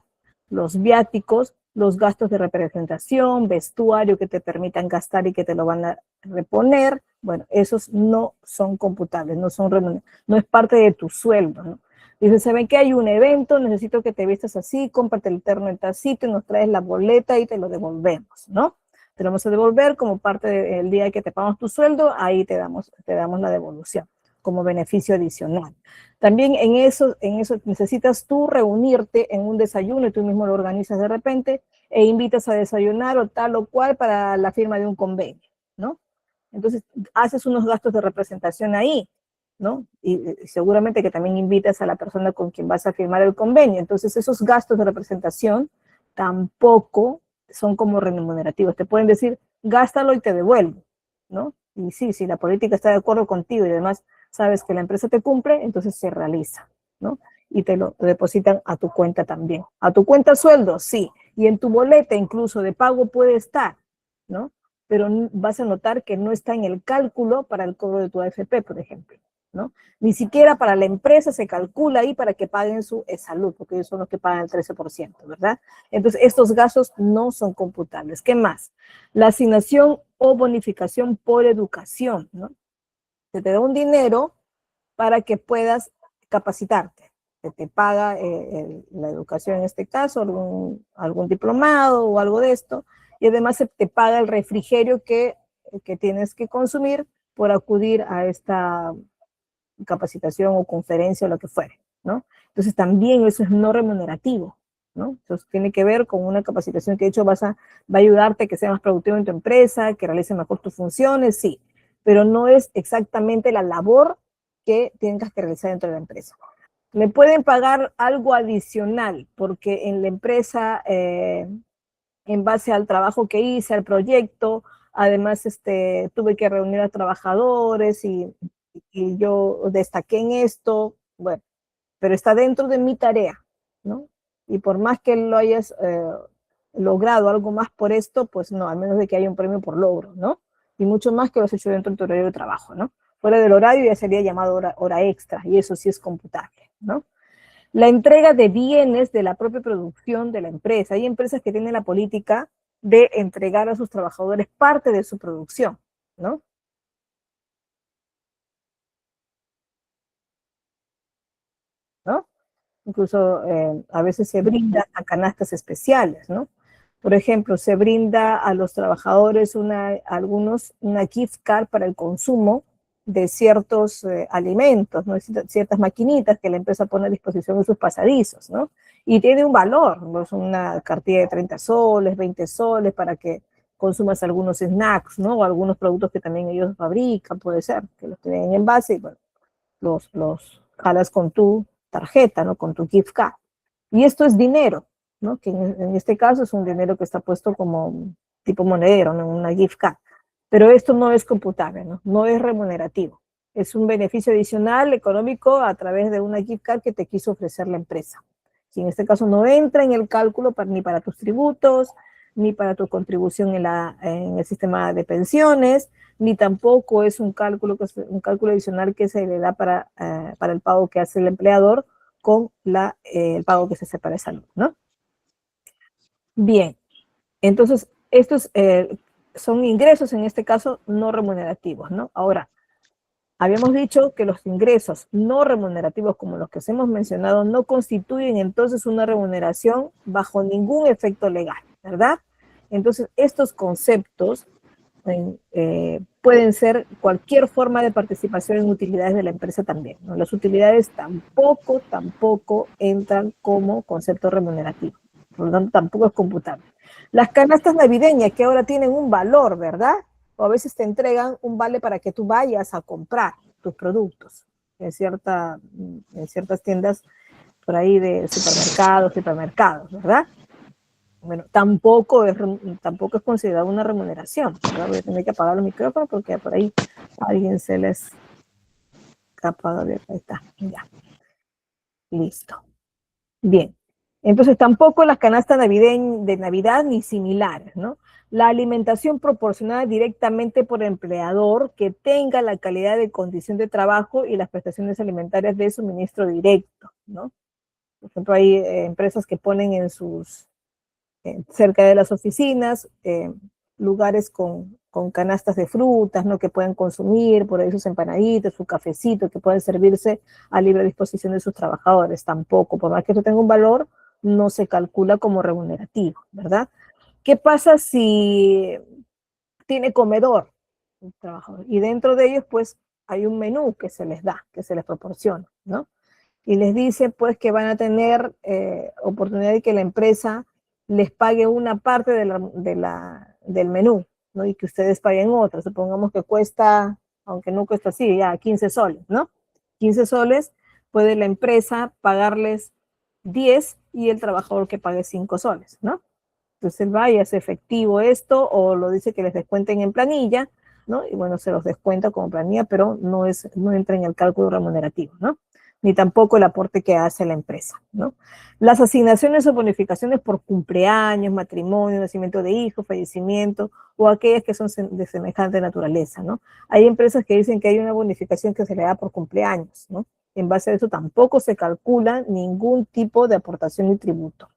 los viáticos, los gastos de representación, vestuario que te permitan gastar y que te lo van a reponer. Bueno, esos no son computables, no es parte de tu sueldo, ¿no? Dice, ¿saben qué? Hay un evento, necesito que te vistas así, cómprate el terno en tal sitio, nos traes la boleta y te lo devolvemos, ¿no? Te lo vamos a devolver como parte del día que te pagamos tu sueldo, ahí te damos la devolución como beneficio adicional. También en eso necesitas tú reunirte en un desayuno y tú mismo lo organizas de repente e invitas a desayunar o tal o cual para la firma de un convenio, ¿no? Entonces haces unos gastos de representación ahí, ¿no? Y seguramente que también invitas a la persona con quien vas a firmar el convenio. Entonces esos gastos de representación tampoco son como remunerativos. Te pueden decir, gástalo y te devuelvo, ¿no? Y sí, si la política está de acuerdo contigo y además sabes que la empresa te cumple, entonces se realiza, ¿no? Y te lo depositan a tu cuenta también. A tu cuenta sueldo, sí. Y en tu boleta incluso de pago puede estar, ¿no? Pero vas a notar que no está en el cálculo para el cobro de tu AFP, por ejemplo, ¿no? Ni siquiera para la empresa se calcula ahí para que paguen su salud, porque ellos son los que pagan el 13%, ¿verdad? Entonces, estos gastos no son computables. ¿Qué más? La asignación o bonificación por educación, ¿no? Se te da un dinero para que puedas capacitarte. Se te paga la educación en este caso, algún diplomado o algo de esto, y además se te paga el refrigerio que tienes que consumir por acudir a esta capacitación o conferencia o lo que fuere, ¿no? Entonces también eso es no remunerativo, ¿no? Entonces tiene que ver con una capacitación que de hecho va a ayudarte a que seas más productivo en tu empresa, que realices mejor tus funciones, sí, pero no es exactamente la labor que tengas que realizar dentro de la empresa. Me pueden pagar algo adicional porque en la empresa, en base al trabajo que hice, al proyecto, además tuve que reunir a trabajadores y yo destaqué en esto, bueno, pero está dentro de mi tarea, ¿no? Y por más que lo hayas logrado algo más por esto, pues no, al menos de que haya un premio por logro, ¿no? Y mucho más que lo has hecho dentro de tu horario de trabajo, ¿no? Fuera del horario ya sería llamado hora extra, y eso sí es computable, ¿no? La entrega de bienes de la propia producción de la empresa. Hay empresas que tienen la política de entregar a sus trabajadores parte de su producción, ¿no? ¿No? Incluso a veces se brinda a canastas especiales, ¿no? Por ejemplo, se brinda a los trabajadores una gift card para el consumo de ciertos alimentos, ¿no? Ciertas maquinitas que la empresa pone a disposición de sus pasadizos, ¿no? Y tiene un valor, ¿no? Es una cartilla de 30 soles, 20 soles para que consumas algunos snacks, ¿no? O algunos productos que también ellos fabrican, puede ser, que los tienen en envase y bueno, los jalas con tu tarjeta, ¿no? Con tu gift card. Y esto es dinero, ¿no? Que en este caso es un dinero que está puesto como tipo monedero, ¿no? Una gift card. Pero esto no es computable, ¿no? No es remunerativo. Es un beneficio adicional económico a través de una gift card que te quiso ofrecer la empresa. Y en este caso no entra en el cálculo ni para tus tributos, ni para tu contribución en el sistema de pensiones, ni tampoco es un cálculo adicional que se le da para el pago que hace el empleador con el pago que se hace para salud, ¿no? Bien, entonces estos son ingresos en este caso no remunerativos, ¿no? Ahora, habíamos dicho que los ingresos no remunerativos como los que os hemos mencionado no constituyen entonces una remuneración bajo ningún efecto legal, ¿verdad? Entonces, estos conceptos pueden ser cualquier forma de participación en utilidades de la empresa también, ¿no? Las utilidades tampoco entran como concepto remunerativo, por lo tanto tampoco es computable. Las canastas navideñas que ahora tienen un valor, ¿verdad? O a veces te entregan un vale para que tú vayas a comprar tus productos en ciertas tiendas por ahí de supermercados, ¿verdad? Bueno, tampoco es considerado una remuneración, ¿verdad? Voy a tener que apagar los micrófonos porque por ahí a alguien se les apaga. Ahí está, ya, listo. Bien, entonces tampoco las canastas de Navidad ni similares, ¿no? La alimentación proporcionada directamente por el empleador que tenga la calidad de condición de trabajo y las prestaciones alimentarias de suministro directo, ¿no? Por ejemplo, hay empresas que ponen cerca de las oficinas, lugares con canastas de frutas, ¿no? Que pueden consumir, por ahí sus empanaditas, su cafecito, que pueden servirse a libre disposición de sus trabajadores. Tampoco, por más que eso tenga un valor, no se calcula como remunerativo, ¿verdad? ¿Qué pasa si tiene comedor un trabajador? Y dentro de ellos, pues, hay un menú que se les da, que se les proporciona, ¿no? Y les dice pues que van a tener oportunidad de que la empresa les pague una parte del menú, ¿no? Y que ustedes paguen otra. Supongamos que cuesta, aunque no cuesta así, ya 15 soles, ¿no? 15 soles, puede la empresa pagarles 10 y el trabajador que pague 5 soles, ¿no? Entonces él va y hace efectivo esto o lo dice que les descuenten en planilla, ¿no? Y bueno, se los descuenta como planilla, pero no entra en el cálculo remunerativo, ¿no? Ni tampoco el aporte que hace la empresa, ¿no? Las asignaciones o bonificaciones por cumpleaños, matrimonio, nacimiento de hijos, fallecimiento, o aquellas que son de semejante naturaleza, ¿no? Hay empresas que dicen que hay una bonificación que se le da por cumpleaños, ¿no? En base a eso tampoco se calcula ningún tipo de aportación y tributo.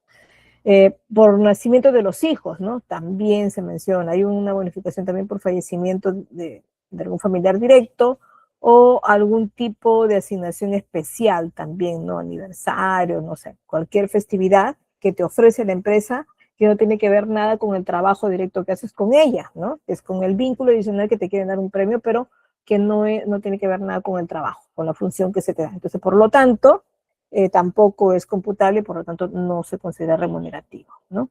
Por nacimiento de los hijos, ¿no? También se menciona, hay una bonificación también por fallecimiento de algún familiar directo o algún tipo de asignación especial también, ¿no? Aniversario, no sé, cualquier festividad que te ofrece la empresa que no tiene que ver nada con el trabajo directo que haces con ella, ¿no? Es con el vínculo adicional que te quieren dar un premio, pero que no tiene que ver nada con el trabajo, con la función que se te da. Entonces, por lo tanto, tampoco es computable y por lo tanto no se considera remunerativo, ¿no?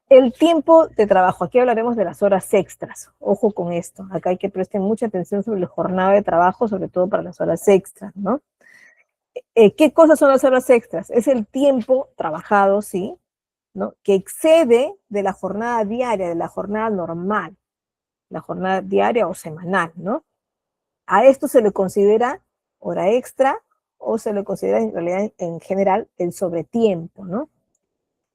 El tiempo de trabajo, aquí hablaremos de las horas extras, ojo con esto, acá hay que prestar mucha atención sobre la jornada de trabajo, sobre todo para las horas extras, ¿no? ¿Qué cosas son las horas extras? Es el tiempo trabajado, sí, ¿no? Que excede de la jornada diaria, de la jornada normal, la jornada diaria o semanal, ¿no? A esto se le considera hora extra o se le considera en realidad en general el sobretiempo, ¿no?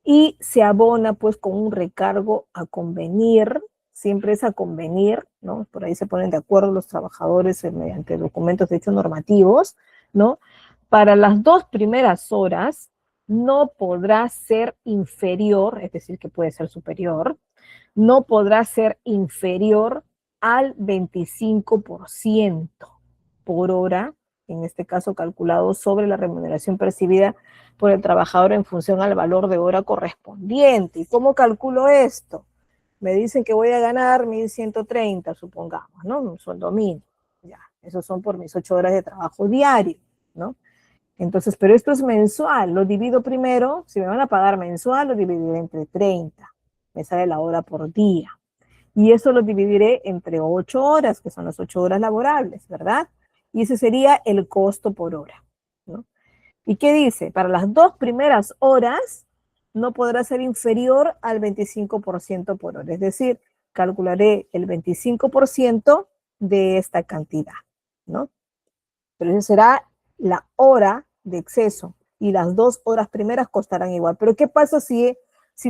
Y se abona pues con un recargo a convenir, siempre es a convenir, ¿no? Por ahí se ponen de acuerdo los trabajadores mediante documentos de hecho normativos, ¿no? Para las 2 primeras horas no podrá ser inferior, es decir, que puede ser superior, no podrá ser inferior al 25% por hora, en este caso calculado sobre la remuneración percibida por el trabajador en función al valor de hora correspondiente. ¿Y cómo calculo esto? Me dicen que voy a ganar 1.130, supongamos, ¿no? Un sueldo mínimo. Ya, esos son por mis 8 horas de trabajo diario, ¿no? Entonces, pero esto es mensual, lo divido primero, si me van a pagar mensual, lo dividiré entre 30, me sale la hora por día. Y eso lo dividiré entre 8 horas, que son las 8 horas laborables, ¿verdad? y ese sería el costo por hora, ¿no? ¿Y qué dice? Para las 2 primeras horas no podrá ser inferior al 25% por hora, es decir, calcularé el 25% de esta cantidad, ¿no? Pero esa será la hora de exceso y las 2 horas primeras costarán igual. Pero ¿qué pasa si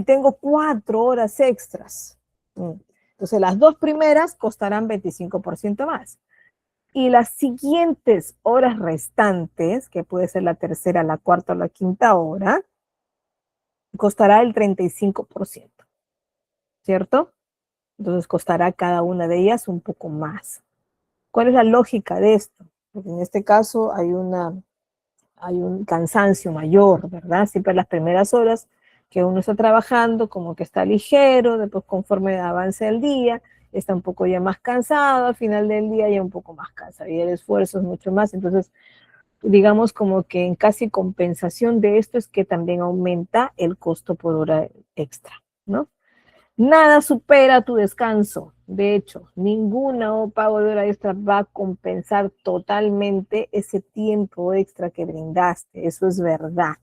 tengo 4 horas extras? Entonces las 2 primeras costarán 25% más. Y las siguientes horas restantes, que puede ser la tercera, la cuarta o la quinta hora, costará el 35%, ¿cierto? Entonces costará cada una de ellas un poco más. ¿Cuál es la lógica de esto? Porque en este caso hay un cansancio mayor, ¿verdad? Siempre las primeras horas que uno está trabajando, como que está ligero, después conforme avance el día, está un poco ya más cansado, al final del día ya un poco más cansado, y el esfuerzo es mucho más. Entonces, digamos como que en casi compensación de esto es que también aumenta el costo por hora extra, ¿no? Nada supera tu descanso. De hecho, ninguna pago de hora extra va a compensar totalmente ese tiempo extra que brindaste. Eso es verdad,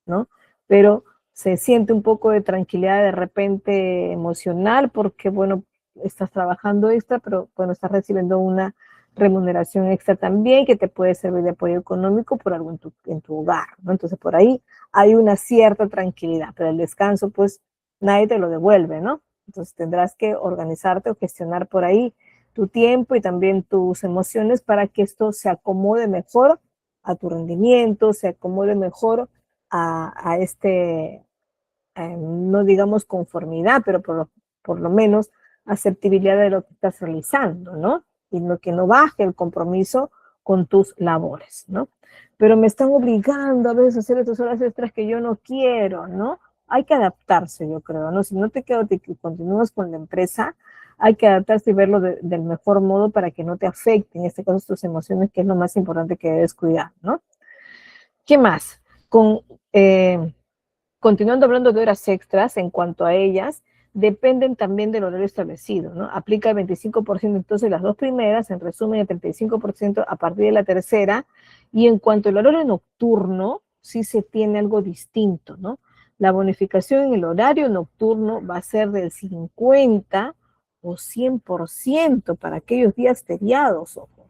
¿no? Pero se siente un poco de tranquilidad de repente emocional porque, bueno, estás trabajando extra, pero, bueno, estás recibiendo una remuneración extra también que te puede servir de apoyo económico por algo en tu hogar, ¿no? Entonces, por ahí hay una cierta tranquilidad, pero el descanso, pues, nadie te lo devuelve, ¿no? Entonces tendrás que organizarte o gestionar por ahí tu tiempo y también tus emociones para que esto se acomode mejor a tu rendimiento, se acomode mejor a no digamos conformidad, pero por lo menos aceptabilidad de lo que estás realizando, ¿no? Y lo que no baje el compromiso con tus labores, ¿no? Pero me están obligando a veces a hacer estas horas extras que yo no quiero, ¿no? Hay que adaptarse, yo creo, ¿no? Si no te quedas y continúas con la empresa, hay que adaptarse y verlo del mejor modo para que no te afecte, en este caso, tus emociones, que es lo más importante que debes cuidar, ¿no? ¿Qué más? Eh, Continuando hablando de horas extras, en cuanto a ellas, dependen también del horario establecido, ¿no? Aplica el 25% entonces las 2 primeras, en resumen el 35% a partir de la tercera, y en cuanto al horario nocturno, sí se tiene algo distinto, ¿no? La bonificación en el horario nocturno va a ser del 50 o 100% para aquellos días feriados, ojo.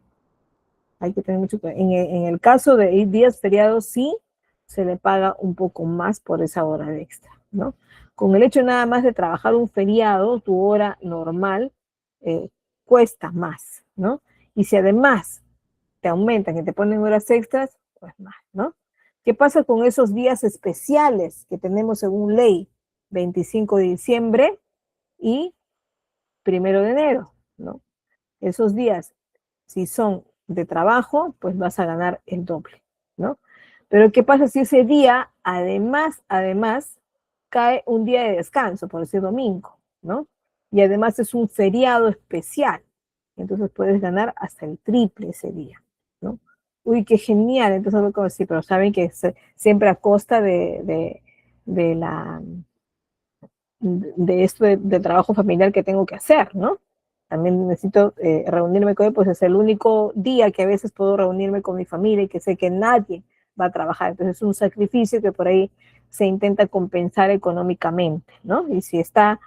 Hay que tener mucho cuidado. En el caso de días feriados, sí, se le paga un poco más por esa hora de extra, ¿no? Con el hecho nada más de trabajar un feriado, tu hora normal cuesta más, ¿no? Y si además te aumentan y te ponen horas extras, pues más, ¿no? ¿Qué pasa con esos días especiales que tenemos según ley? 25 de diciembre y 1 de enero, ¿no? Esos días, si son de trabajo, pues vas a ganar el doble, ¿no? Pero ¿qué pasa si ese día, además, cae un día de descanso, por decir domingo, ¿no? Y además es un feriado especial. Entonces puedes ganar hasta el triple ese día, ¿no? Uy, qué genial. Entonces, algo como decir, pero saben que siempre a costa de la de esto de trabajo familiar que tengo que hacer, ¿no? También necesito reunirme con él, pues es el único día que a veces puedo reunirme con mi familia y que sé que nadie va a trabajar. Entonces es un sacrificio que por ahí se intenta compensar económicamente, ¿no? Y si está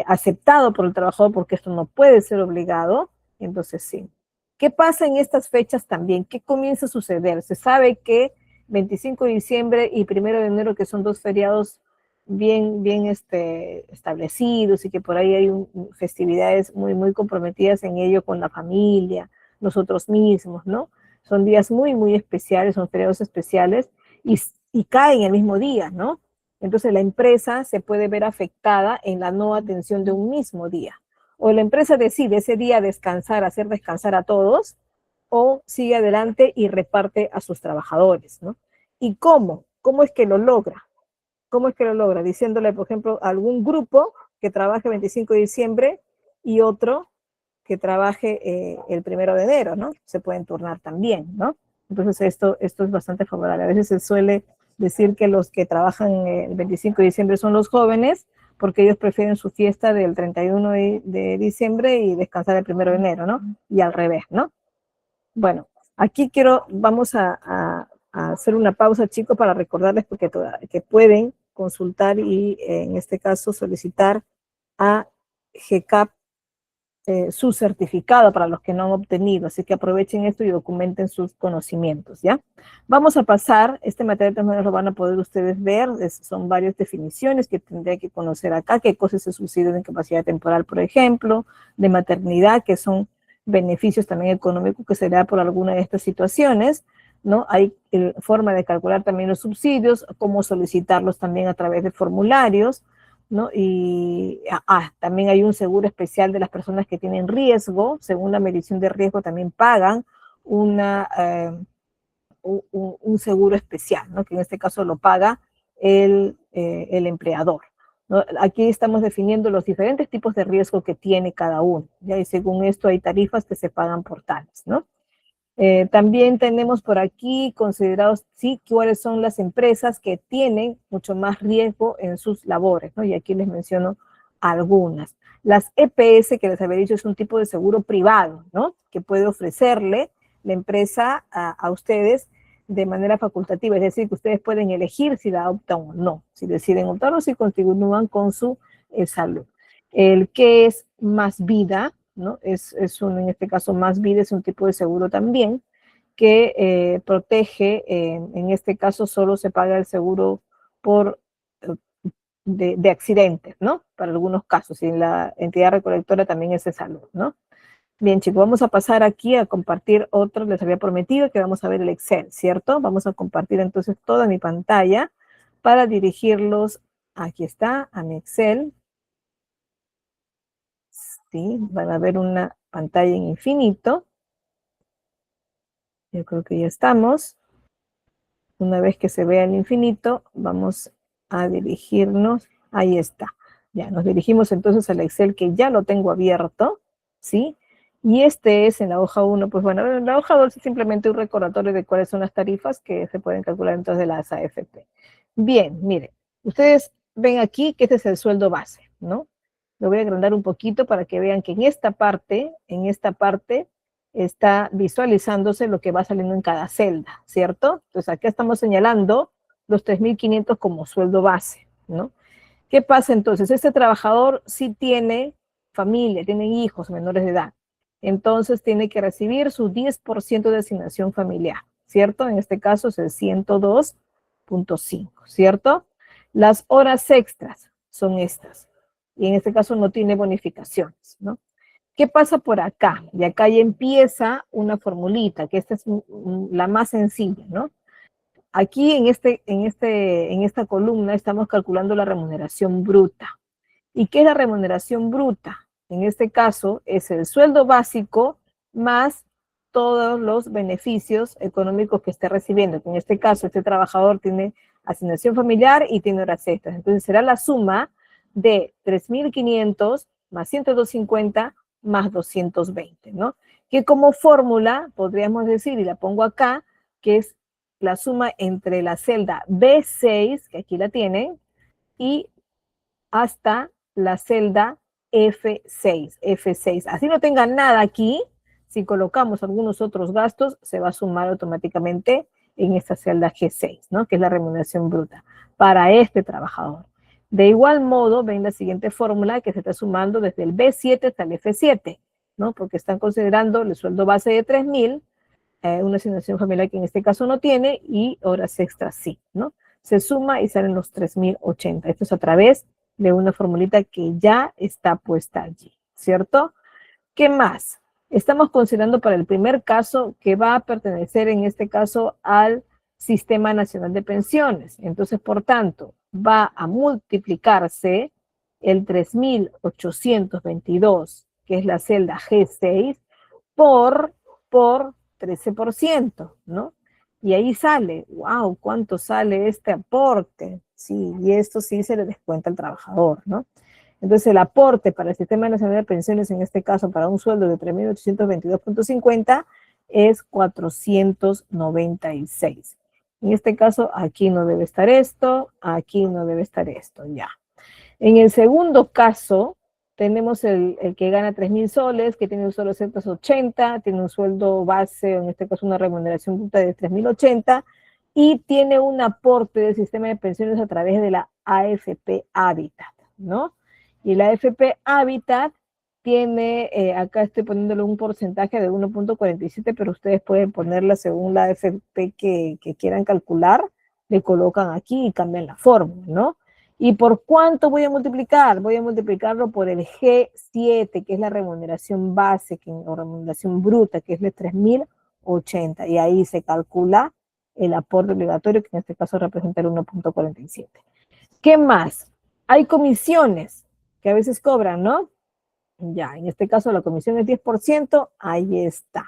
aceptado por el trabajador, porque esto no puede ser obligado, entonces sí. ¿Qué pasa en estas fechas también? ¿Qué comienza a suceder? Se sabe que 25 de diciembre y 1 de enero, que son 2 feriados bien establecidos y que por ahí hay festividades muy comprometidas en ello con la familia, nosotros mismos, ¿no? Son días muy especiales, son feriados especiales y caen el mismo día, ¿no? Entonces la empresa se puede ver afectada en la no atención de un mismo día. O la empresa decide ese día descansar, hacer descansar a todos, o sigue adelante y reparte a sus trabajadores, ¿no? ¿Y cómo? ¿Cómo es que lo logra? ¿Cómo es que lo logra? Diciéndole, por ejemplo, a algún grupo que trabaje 25 de diciembre y otro que trabaje el 1 de enero, ¿no? Se pueden turnar también, ¿no? Entonces esto es bastante favorable. A veces se suele decir que los que trabajan el 25 de diciembre son los jóvenes, porque ellos prefieren su fiesta del 31 de diciembre y descansar el 1 de enero, ¿no? Y al revés, ¿no? Bueno, Aquí vamos a hacer una pausa, chicos, para recordarles que pueden consultar y en este caso solicitar a GCAP su certificado para los que no han obtenido, así que aprovechen esto y documenten sus conocimientos, ¿ya? Vamos a pasar, este material también lo van a poder ustedes ver, son varias definiciones que tendría que conocer acá, qué cosas es el subsidio de incapacidad temporal, por ejemplo, de maternidad, que son beneficios también económicos que se da por alguna de estas situaciones, ¿no? Hay forma de calcular también los subsidios, cómo solicitarlos también a través de formularios, ¿no? Y también hay un seguro especial de las personas que tienen riesgo, según la medición de riesgo también pagan un seguro especial, ¿no? Que en este caso lo paga el empleador, ¿no? Aquí estamos definiendo los diferentes tipos de riesgo que tiene cada uno, ¿ya? Y según esto hay tarifas que se pagan por tales, ¿no? También tenemos por aquí considerados, sí, cuáles son las empresas que tienen mucho más riesgo en sus labores, ¿no? Y aquí les menciono algunas. Las EPS, que les había dicho, es un tipo de seguro privado, ¿no? Que puede ofrecerle la empresa a ustedes de manera facultativa, es decir, que ustedes pueden elegir si la optan o no, si deciden optar o si continúan con su salud. El que es Más Vida, ¿no? En este caso, Más Vida es un tipo de seguro también que protege, en este caso solo se paga el seguro por de accidentes, ¿no? Para algunos casos, y la entidad recolectora también es de salud, ¿no? Bien, chicos, vamos a pasar aquí a compartir otro, les había prometido que vamos a ver el Excel, ¿cierto? Vamos a compartir entonces toda mi pantalla para dirigirlos, aquí está, a mi Excel. Sí, van a ver una pantalla en infinito. Yo creo que ya estamos. Una vez que se vea el infinito, vamos a dirigirnos. Ahí está. Ya, nos dirigimos entonces al Excel que ya lo tengo abierto, ¿sí? Y este es en la hoja 1, pues bueno, en la hoja 2 es simplemente un recordatorio de cuáles son las tarifas que se pueden calcular entonces de las AFP. Bien, miren, ustedes ven aquí que este es el sueldo base, ¿no? Lo voy a agrandar un poquito para que vean que en esta parte está visualizándose lo que va saliendo en cada celda, ¿cierto? Entonces acá estamos señalando los 3.500 como sueldo base, ¿no? ¿Qué pasa entonces? Este trabajador sí tiene familia, tiene hijos menores de edad, entonces tiene que recibir su 10% de asignación familiar, ¿cierto? En este caso es el 102.5, ¿cierto? Las horas extras son estas, y en este caso no tiene bonificaciones, ¿no? ¿Qué pasa por acá? Y acá ya empieza una formulita, que esta es la más sencilla, ¿no? Aquí en esta columna estamos calculando la remuneración bruta. ¿Y qué es la remuneración bruta? En este caso es el sueldo básico más todos los beneficios económicos que esté recibiendo. En este caso, este trabajador tiene asignación familiar y tiene horas extras. Entonces será la suma de 3.500 más 102.50 más 220, ¿no? Que como fórmula podríamos decir, y la pongo acá, que es la suma entre la celda B6, que aquí la tienen, y hasta la celda F6. Así no tengan nada aquí, si colocamos algunos otros gastos, se va a sumar automáticamente en esta celda G6, ¿no? Que es la remuneración bruta para este trabajador. De igual modo, ven la siguiente fórmula que se está sumando desde el B7 hasta el F7, ¿no? Porque están considerando el sueldo base de 3.000, una asignación familiar que en este caso no tiene, y horas extras sí, ¿no? Se suma y salen los 3.080. Esto es a través de una formulita que ya está puesta allí, ¿cierto? ¿Qué más? Estamos considerando para el primer caso que va a pertenecer en este caso al Sistema Nacional de Pensiones. Entonces, por tanto, va a multiplicarse el 3.822, que es la celda G6, por 13%, ¿no? Y ahí sale, wow, ¿cuánto sale este aporte? Sí, y esto sí se le descuenta al trabajador, ¿no? Entonces, el aporte para el Sistema Nacional de Pensiones, en este caso, para un sueldo de 3.822.50, es 496. En este caso, aquí no debe estar esto, aquí no debe estar esto, ya. En el segundo caso, Tenemos el que gana 3.000 soles, que tiene un sueldo de 180, tiene un sueldo base, en este caso una remuneración bruta de 3.080, y tiene un aporte del sistema de pensiones a través de la AFP Habitat, ¿no? Y la AFP Habitat tiene, acá estoy poniéndole un porcentaje de 1.47, pero ustedes pueden ponerla según la AFP que quieran calcular, le colocan aquí y cambian la fórmula, ¿no? ¿Y por cuánto voy a multiplicar? Voy a multiplicarlo por el G7, que es la remuneración base, o remuneración bruta, que es de 3.080. Y ahí se calcula el aporte obligatorio, que en este caso representa el 1.47. ¿Qué más? Hay comisiones que a veces cobran, ¿no? Ya, en este caso la comisión es 10%, ahí está.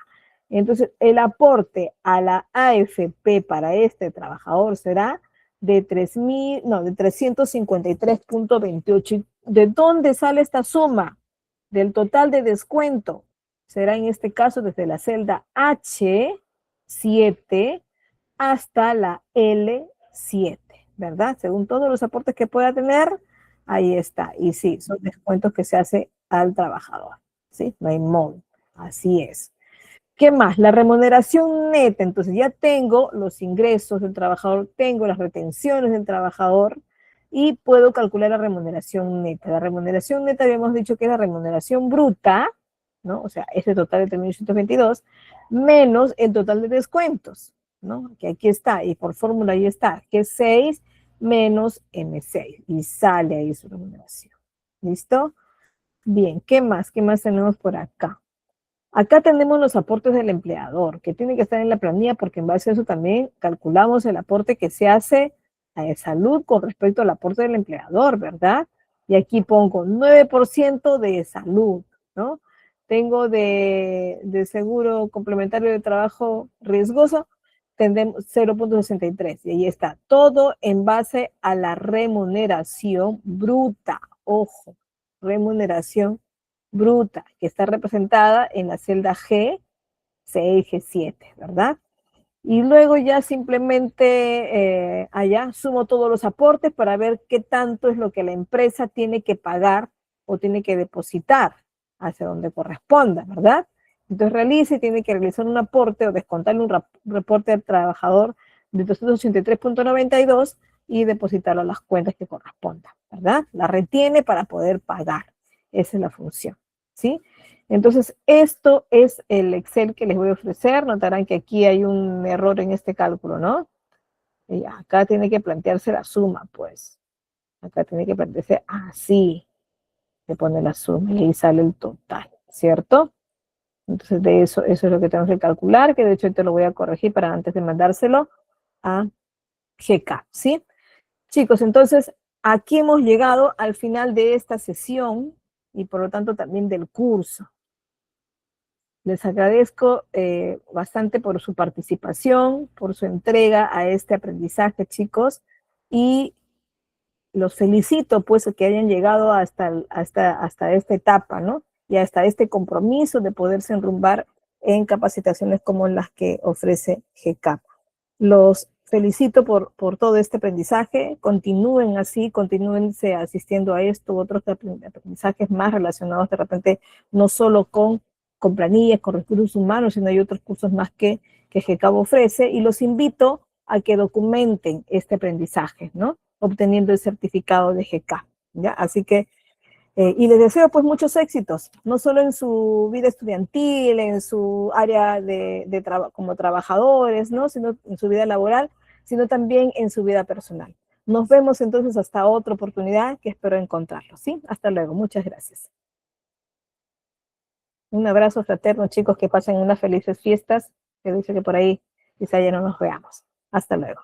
Entonces, el aporte a la AFP para este trabajador será de 353.28. ¿De dónde sale esta suma? Del total de descuento. Será en este caso desde la celda H7 hasta la L7, ¿verdad? Según todos los aportes que pueda tener, ahí está. Y sí, son descuentos que se hace al trabajador, ¿sí? No hay modo. Así es. ¿Qué más? La remuneración neta. Entonces ya tengo los ingresos del trabajador, tengo las retenciones del trabajador y puedo calcular la remuneración neta. La remuneración neta habíamos dicho que es la remuneración bruta, ¿no? O sea, ese total de 3.822 menos el total de descuentos, ¿no? Que aquí está, y por fórmula ahí está, que es 6 menos M6, y sale ahí su remuneración. ¿Listo? Bien, ¿qué más? ¿Qué más tenemos por acá? Acá tenemos los aportes del empleador, que tiene que estar en la planilla porque en base a eso también calculamos el aporte que se hace a salud con respecto al aporte del empleador, ¿verdad? Y aquí pongo 9% de salud, ¿no? Tengo de seguro complementario de trabajo riesgoso, tendremos 0.63 y ahí está. Todo en base a la remuneración bruta, ojo, remuneración bruta, que está representada en la celda G6, G7, ¿verdad? Y luego ya simplemente allá sumo todos los aportes para ver qué tanto es lo que la empresa tiene que pagar o tiene que depositar hacia donde corresponda, ¿verdad? Entonces realice, tiene que realizar un aporte o descontarle un reporte al trabajador de 283.92 y depositarlo a las cuentas que correspondan, ¿verdad? La retiene para poder pagar. Esa es la función, ¿sí? Entonces, esto es el Excel que les voy a ofrecer. Notarán que aquí hay un error en este cálculo, ¿no? Y acá tiene que plantearse la suma, pues. Acá tiene que plantearse así. Se pone la suma y ahí sale el total, ¿cierto? Entonces, de eso es lo que tenemos que calcular, que de hecho te lo voy a corregir para antes de mandárselo a GK, ¿sí? Chicos, entonces, aquí hemos llegado al final de esta sesión y por lo tanto también del curso. Les agradezco bastante por su participación, por su entrega a este aprendizaje, chicos, y los felicito, pues, que hayan llegado hasta esta etapa, ¿no? Y hasta este compromiso de poderse enrumbar en capacitaciones como las que ofrece GCAP. Los felicito por todo este aprendizaje, continúen así, continúense asistiendo a esto, otros aprendizajes más relacionados de repente no solo con planillas, con recursos humanos, sino hay otros cursos más que GCAP ofrece, y los invito a que documenten este aprendizaje, ¿no? Obteniendo el certificado de GCAP, ¿ya? Así que, y les deseo pues muchos éxitos, no solo en su vida estudiantil, en su área como trabajadores, ¿no? Sino en su vida laboral, sino también en su vida personal. Nos vemos entonces hasta otra oportunidad que espero encontrarlos, ¿sí? Hasta luego, muchas gracias. Un abrazo fraterno, chicos, que pasen unas felices fiestas, que dice que por ahí quizá ya no nos veamos. Hasta luego.